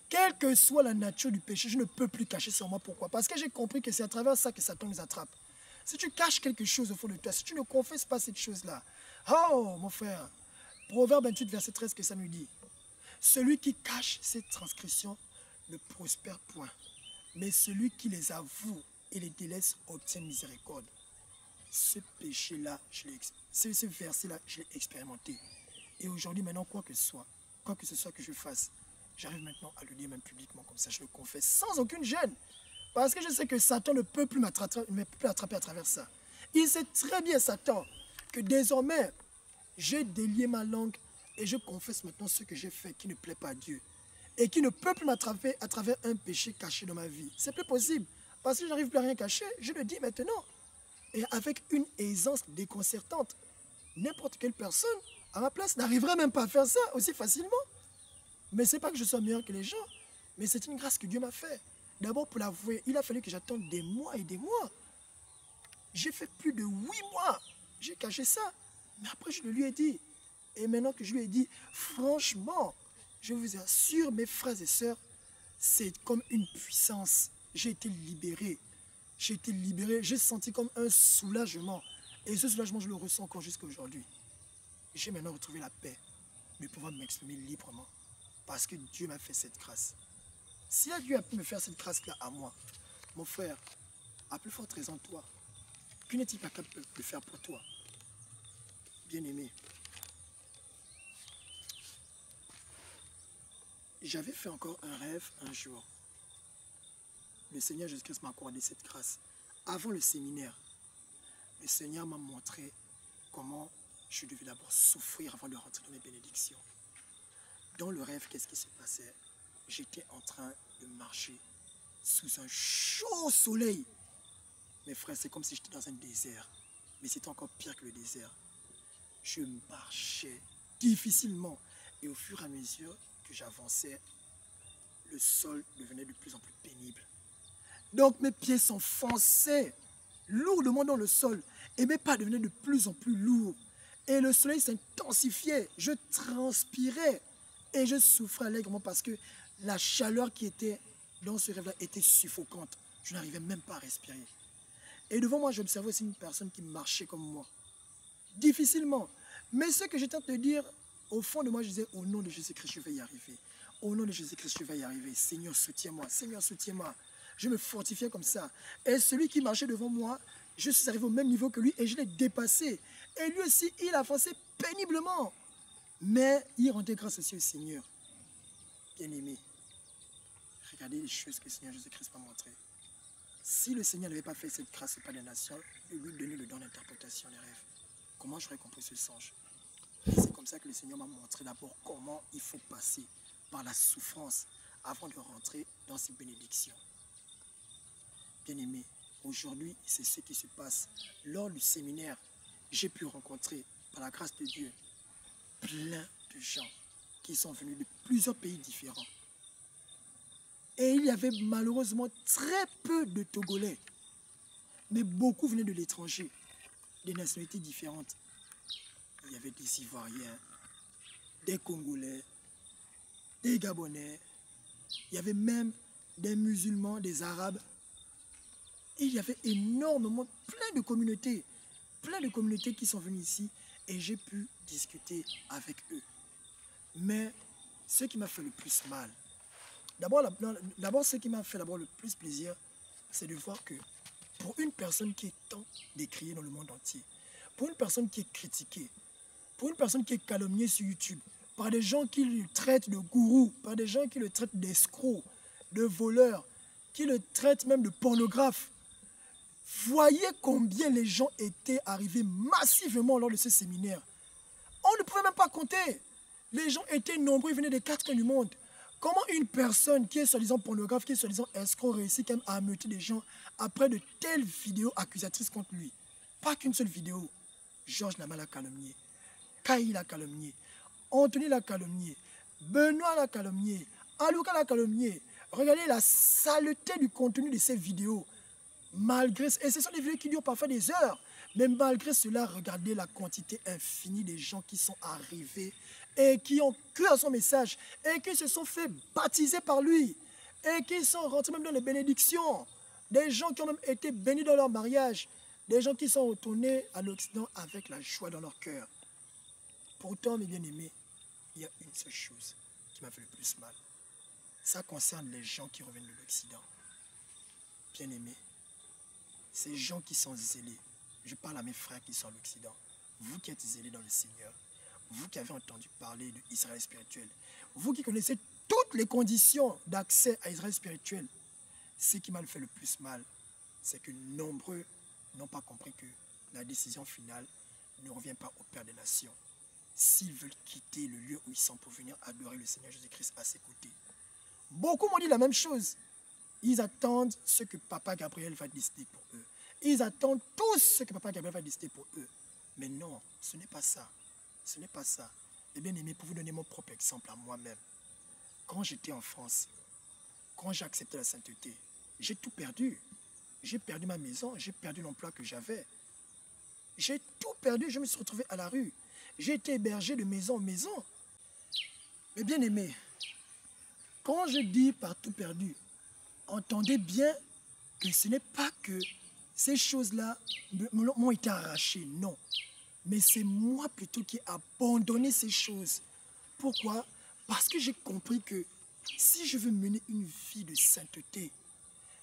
Quelle que soit la nature du péché, je ne peux plus cacher ça en moi. Pourquoi? Parce que j'ai compris que c'est à travers ça que Satan nous attrape. Si tu caches quelque chose au fond de toi, si tu ne confesses pas cette chose-là, oh mon frère, Proverbe 28, verset 13, que ça nous dit. Celui qui cache ses transgressions ne prospère point, mais celui qui les avoue et les délaisse obtient miséricorde. Ce péché-là, ce verset-là, je l'ai expérimenté. Et aujourd'hui, maintenant, quoi que ce soit que je fasse, j'arrive maintenant à le dire même publiquement comme ça, je le confesse sans aucune gêne. Parce que je sais que Satan ne peut plus m'attraper à travers ça. Il sait très bien, Satan, que désormais, j'ai délié ma langue et je confesse maintenant ce que j'ai fait qui ne plaît pas à Dieu. Et qui ne peut plus m'attraper à travers un péché caché dans ma vie. C'est plus possible. Parce que je n'arrive plus à rien cacher, je le dis maintenant. Et avec une aisance déconcertante. N'importe quelle personne, à ma place, n'arriverait même pas à faire ça aussi facilement. Mais ce n'est pas que je sois meilleur que les gens, mais c'est une grâce que Dieu m'a fait. D'abord, pour l'avouer, il a fallu que j'attende des mois et des mois. J'ai fait plus de 8 mois. J'ai caché ça. Mais après, je le lui ai dit. Et maintenant que je lui ai dit, franchement, je vous assure, mes frères et sœurs, c'est comme une puissance. J'ai été libéré. j'ai été libéré, j'ai senti comme un soulagement. Et ce soulagement, je le ressens encore jusqu'à aujourd'hui. J'ai maintenant retrouvé la paix de pouvoir m'exprimer librement. Parce que Dieu m'a fait cette grâce. Si Dieu a pu me faire cette grâce-là à moi, mon frère, à plus forte raison toi, que n'est-il pas capable de faire pour toi? Bien-aimé, j'avais fait encore un rêve un jour. Le Seigneur Jésus-Christ m'a accordé cette grâce. Avant le séminaire, le Seigneur m'a montré comment je devais d'abord souffrir avant de rentrer dans mes bénédictions. Dans le rêve, qu'est-ce qui se passait? J'étais en train de marcher sous un chaud soleil. Mes frères, c'est comme si j'étais dans un désert. Mais c'était encore pire que le désert. Je marchais difficilement. Et au fur et à mesure que j'avançais, le sol devenait de plus en plus pénible. Donc mes pieds s'enfonçaient lourdement dans le sol. Et mes pas devenaient de plus en plus lourds. Et le soleil s'intensifiait. Je transpirais. Et je souffrais allègrement parce que la chaleur qui était dans ce rêve-là était suffocante. Je n'arrivais même pas à respirer. Et devant moi, j'observais aussi une personne qui marchait comme moi. Difficilement. Mais ce que j'étais en train de dire, au fond de moi, je disais, au nom de Jésus-Christ, je vais y arriver. Au nom de Jésus-Christ, je vais y arriver. Seigneur, soutiens-moi. Seigneur, soutiens-moi. Je me fortifiais comme ça. Et celui qui marchait devant moi, je suis arrivé au même niveau que lui et je l'ai dépassé. Et lui aussi, il avançait péniblement. Mais il rendait grâce aussi au Seigneur. Bien-aimé, regardez les choses que le Seigneur Jésus-Christ m'a montrées. Si le Seigneur n'avait pas fait cette grâce au Père des Nations, de lui donner le don d'interprétation des rêves, comment j'aurais compris ce songe? Et c'est comme ça que le Seigneur m'a montré d'abord comment il faut passer par la souffrance avant de rentrer dans ses bénédictions. Bien-aimé, aujourd'hui, c'est ce qui se passe. Lors du séminaire, j'ai pu rencontrer, par la grâce de Dieu, plein de gens qui sont venus de plusieurs pays différents. Et il y avait malheureusement très peu de Togolais. Mais beaucoup venaient de l'étranger, des nationalités différentes. Il y avait des Ivoiriens, des Congolais, des Gabonais. Il y avait même des musulmans, des Arabes. Et il y avait énormément, plein de communautés qui sont venues ici. Et j'ai pu discuter avec eux. Mais ce qui m'a fait le plus mal, d'abord ce qui m'a fait le plus plaisir, c'est de voir que pour une personne qui est tant décriée dans le monde entier, pour une personne qui est critiquée, pour une personne qui est calomniée sur YouTube, par des gens qui le traitent de gourou, par des gens qui le traitent d'escroc, de voleur, qui le traitent même de pornographe, voyez combien les gens étaient arrivés massivement lors de ce séminaire. On ne pouvait même pas compter. Les gens étaient nombreux, ils venaient des 4 coins du monde. Comment une personne qui est soi-disant pornographe, qui est soi-disant escroc, réussit quand même à ameuter des gens après de telles vidéos accusatrices contre lui? Pas qu'une seule vidéo. Georges Nama l'a calomnié, Kaï l'a calomnié, Anthony l'a calomnié, Benoît l'a calomnié, Alouka l'a calomnié. Regardez la saleté du contenu de ces vidéos. Et ce sont des vidéos qui durent parfois des heures. Mais malgré cela, regardez la quantité infinie des gens qui sont arrivés et qui ont cru à son message et qui se sont fait baptiser par lui et qui sont rentrés même dans les bénédictions. Des gens qui ont même été bénis dans leur mariage. Des gens qui sont retournés à l'Occident avec la joie dans leur cœur. Pourtant, mes bien-aimés, il y a une seule chose qui m'a fait le plus mal. Ça concerne les gens qui reviennent de l'Occident. Bien-aimés, ces gens qui sont zélés, je parle à mes frères qui sont à l'Occident, vous qui êtes zélés dans le Seigneur, vous qui avez entendu parler d'Israël spirituel, vous qui connaissez toutes les conditions d'accès à Israël spirituel, ce qui m'a fait le plus mal, c'est que nombreux n'ont pas compris que la décision finale ne revient pas au Père des Nations. S'ils veulent quitter le lieu où ils sont pour venir adorer le Seigneur Jésus-Christ à ses côtés. Beaucoup m'ont dit la même chose. Ils attendent ce que Papa Gabriel va décider pour eux. Ils attendent tous ce que Papa Gabriel va décider pour eux. Mais non, ce n'est pas ça. Ce n'est pas ça. Et bien aimé, pour vous donner mon propre exemple à moi-même, quand j'étais en France, quand j'ai accepté la sainteté, j'ai tout perdu. J'ai perdu ma maison, j'ai perdu l'emploi que j'avais. J'ai tout perdu, je me suis retrouvé à la rue. J'ai été hébergé de maison en maison. Mais bien aimé, quand je dis par tout perdu, entendez bien que ce n'est pas que ces choses-là m'ont été arrachées, non. Mais c'est moi plutôt qui ai abandonné ces choses. Pourquoi? Parce que j'ai compris que si je veux mener une vie de sainteté,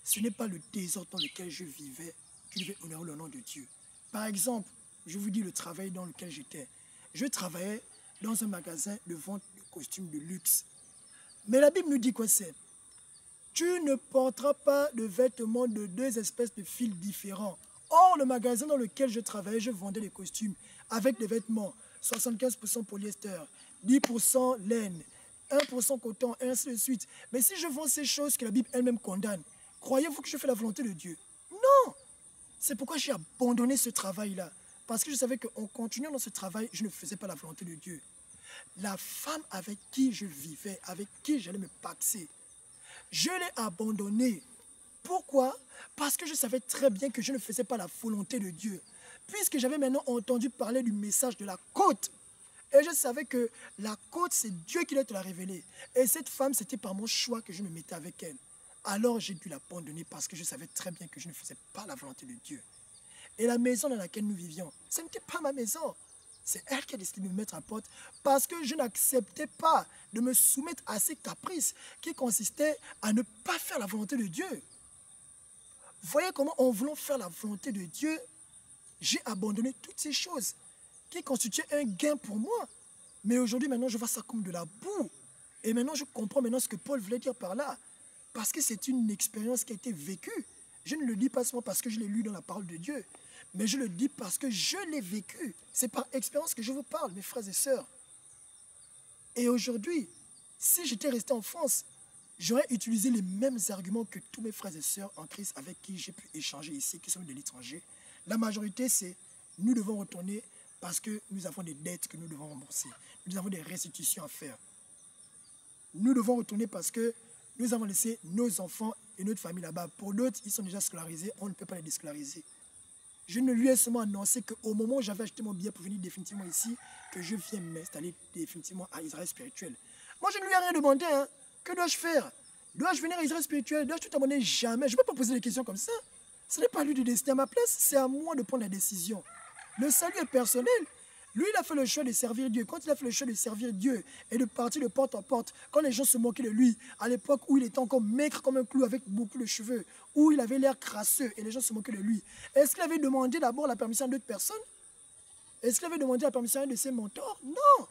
ce n'est pas le désordre dans lequel je vivais qui devait honorer le nom de Dieu. Par exemple, je vous dis le travail dans lequel j'étais. Je travaillais dans un magasin de vente de costumes de luxe. Mais la Bible nous dit quoi c'est? Tu ne porteras pas de vêtements de deux espèces de fils différents. Or, le magasin dans lequel je travaillais, je vendais des costumes avec des vêtements 75% polyester, 10% laine, 1% coton, et ainsi de suite. Mais si je vends ces choses que la Bible elle-même condamne, croyez-vous que je fais la volonté de Dieu? Non! C'est pourquoi j'ai abandonné ce travail-là. Parce que je savais qu'en continuant dans ce travail, je ne faisais pas la volonté de Dieu. La femme avec qui je vivais, avec qui j'allais me paxer, je l'ai abandonnée. Pourquoi? Parce que je savais très bien que je ne faisais pas la volonté de Dieu. Puisque j'avais maintenant entendu parler du message de la côte. Et je savais que la côte, c'est Dieu qui doit te la révéler. Et cette femme, c'était par mon choix que je me mettais avec elle. Alors j'ai dû l'abandonner parce que je savais très bien que je ne faisais pas la volonté de Dieu. Et la maison dans laquelle nous vivions, ce n'était pas ma maison. C'est elle qui a décidé de me mettre à porte parce que je n'acceptais pas de me soumettre à ces caprices qui consistaient à ne pas faire la volonté de Dieu. Voyez comment en voulant faire la volonté de Dieu, j'ai abandonné toutes ces choses qui constituaient un gain pour moi. Mais aujourd'hui, maintenant, je vois ça comme de la boue. Et maintenant, je comprends maintenant ce que Paul voulait dire par là. Parce que c'est une expérience qui a été vécue. Je ne le dis pas seulement parce que je l'ai lu dans la parole de Dieu, mais je le dis parce que je l'ai vécu. C'est par expérience que je vous parle, mes frères et sœurs. Et aujourd'hui, si j'étais resté en France, j'aurais utilisé les mêmes arguments que tous mes frères et sœurs en Christ avec qui j'ai pu échanger ici, qui sont de l'étranger. La majorité, c'est nous devons retourner parce que nous avons des dettes que nous devons rembourser. Nous avons des restitutions à faire. Nous devons retourner parce que nous avons laissé nos enfants et notre famille là-bas. Pour d'autres, ils sont déjà scolarisés, on ne peut pas les déscolariser. Je ne lui ai seulement annoncé qu'au moment où j'avais acheté mon billet pour venir définitivement ici, que je viens m'installer définitivement à Israël spirituel. Moi, je ne lui ai rien demandé. Hein. Que dois-je faire? Dois-je venir à Israël spirituel? Dois-je tout abandonner? Jamais. Je ne peux pas poser des questions comme ça. Ce n'est pas à lui de décider à ma place, c'est à moi de prendre la décision. Le salut est personnel. Lui, il a fait le choix de servir Dieu. Quand il a fait le choix de servir Dieu et de partir de porte en porte, quand les gens se moquaient de lui, à l'époque où il était encore maigre comme un clou avec beaucoup de cheveux, où il avait l'air crasseux et les gens se moquaient de lui, est-ce qu'il avait demandé d'abord la permission d'autres personnes? Est-ce qu'il avait demandé la permission à un de ses mentors? Non!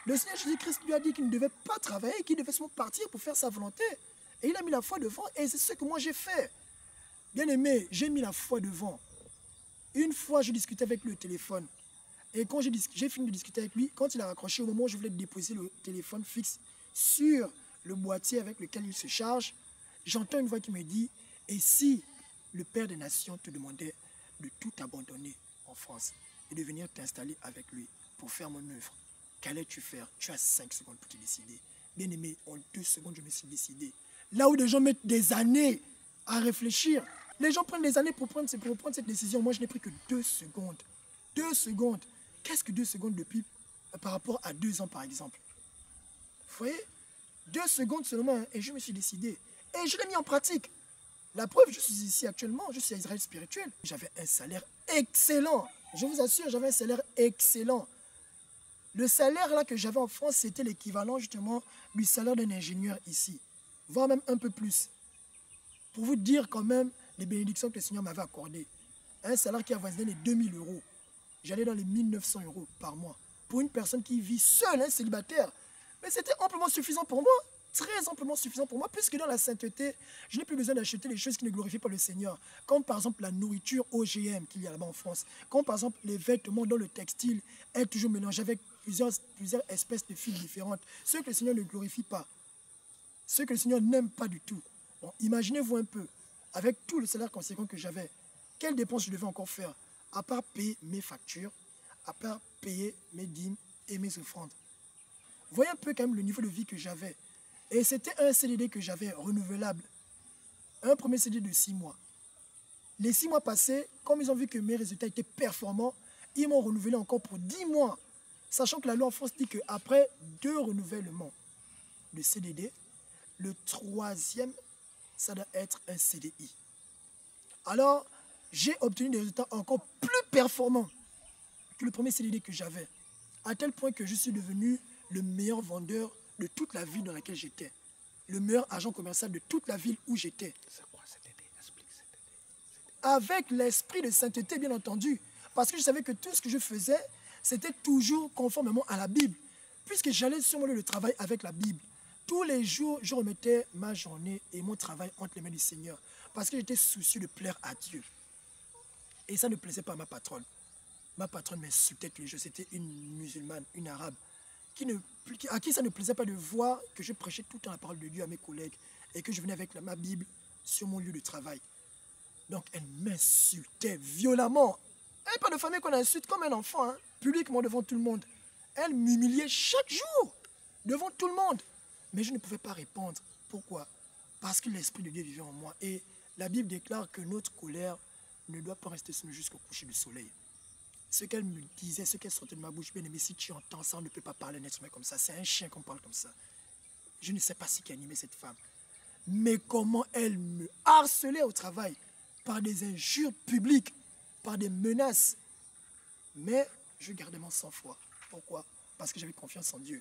Le Seigneur Jésus-Christ lui a dit qu'il ne devait pas travailler, qu'il devait seulement partir pour faire sa volonté. Et il a mis la foi devant et c'est ce que moi j'ai fait. Bien aimé, j'ai mis la foi devant. Une fois, je discutais avec lui au téléphone. Et quand j'ai fini de discuter avec lui, quand il a raccroché, au moment où je voulais déposer le téléphone fixe sur le boîtier avec lequel il se charge, j'entends une voix qui me dit, et si le Père des Nations te demandait de tout abandonner en France et de venir t'installer avec lui pour faire mon œuvre, qu'allais-tu faire? Tu as 5 secondes pour te décider. Bien aimé, en 2 secondes, je me suis décidé. Là où des gens mettent des années à réfléchir, les gens prennent des années pour prendre cette décision. Moi, je n'ai pris que 2 secondes. 2 secondes. Qu'est-ce que 2 secondes depuis par rapport à 2 ans, par exemple? Vous voyez? 2 secondes seulement, hein, et je me suis décidé. Et je l'ai mis en pratique. La preuve, je suis ici actuellement, je suis à Israël spirituel. J'avais un salaire excellent. Je vous assure, j'avais un salaire excellent. Le salaire là que j'avais en France, c'était l'équivalent justement du salaire d'un ingénieur ici. Voire même un peu plus. Pour vous dire quand même les bénédictions que le Seigneur m'avait accordées. Un salaire qui avoisinait les 2000 euros. J'allais dans les 1900 euros par mois. Pour une personne qui vit seule, hein, célibataire. Mais c'était amplement suffisant pour moi. Très amplement suffisant pour moi. Puisque dans la sainteté, je n'ai plus besoin d'acheter les choses qui ne glorifient pas le Seigneur. Comme par exemple la nourriture OGM qu'il y a là-bas en France. Comme par exemple les vêtements dont le textile est toujours mélangé avec plusieurs espèces de fils différentes. Ceux que le Seigneur ne glorifie pas. Ceux que le Seigneur n'aime pas du tout. Bon, imaginez-vous un peu. Avec tout le salaire conséquent que j'avais, quelles dépenses je devais encore faire? À part payer mes factures, à part payer mes dîmes et mes offrandes. Voyez un peu quand même le niveau de vie que j'avais. Et c'était un CDD que j'avais renouvelable. Un premier CDD de 6 mois. Les 6 mois passés, comme ils ont vu que mes résultats étaient performants, ils m'ont renouvelé encore pour 10 mois. Sachant que la loi en France dit qu'après 2 renouvellements de CDD, le 3e, ça doit être un CDI. Alors, j'ai obtenu des résultats encore plus performants que le premier CDD que j'avais. À tel point que je suis devenu le meilleur vendeur de toute la ville dans laquelle j'étais. Le meilleur agent commercial de toute la ville où j'étais. C'est quoi CDD? Explique CDD. Avec l'esprit de sainteté, bien entendu. Parce que je savais que tout ce que je faisais, c'était toujours conformément à la Bible. Puisque j'allais sur mon lieu de travail avec la Bible. Tous les jours, je remettais ma journée et mon travail entre les mains du Seigneur. Parce que j'étais soucieux de plaire à Dieu. Et ça ne plaisait pas à ma patronne. Ma patronne m'insultait tous les jours. C'était une musulmane, une arabe, à qui ça ne plaisait pas de voir que je prêchais tout le temps la parole de Dieu à mes collègues et que je venais avec ma Bible sur mon lieu de travail. Donc elle m'insultait violemment. Elle n'est pas de famille qu'on insulte comme un enfant, hein, publiquement devant tout le monde. Elle m'humiliait chaque jour, devant tout le monde. Mais je ne pouvais pas répondre. Pourquoi? Parce que l'Esprit de Dieu vivait en moi. Et la Bible déclare que notre colère ne doit pas rester sur nous jusqu'au coucher du soleil. Ce qu'elle me disait, ce qu'elle sortait de ma bouche, bien aimé, si tu entends ça, on ne peut pas parler d'un être humain comme ça. C'est un chien qu'on parle comme ça. Je ne sais pas ce qui animait cette femme. Mais comment elle me harcelait au travail, par des injures publiques, par des menaces. Mais je gardais mon sang-froid. Pourquoi? Parce que j'avais confiance en Dieu.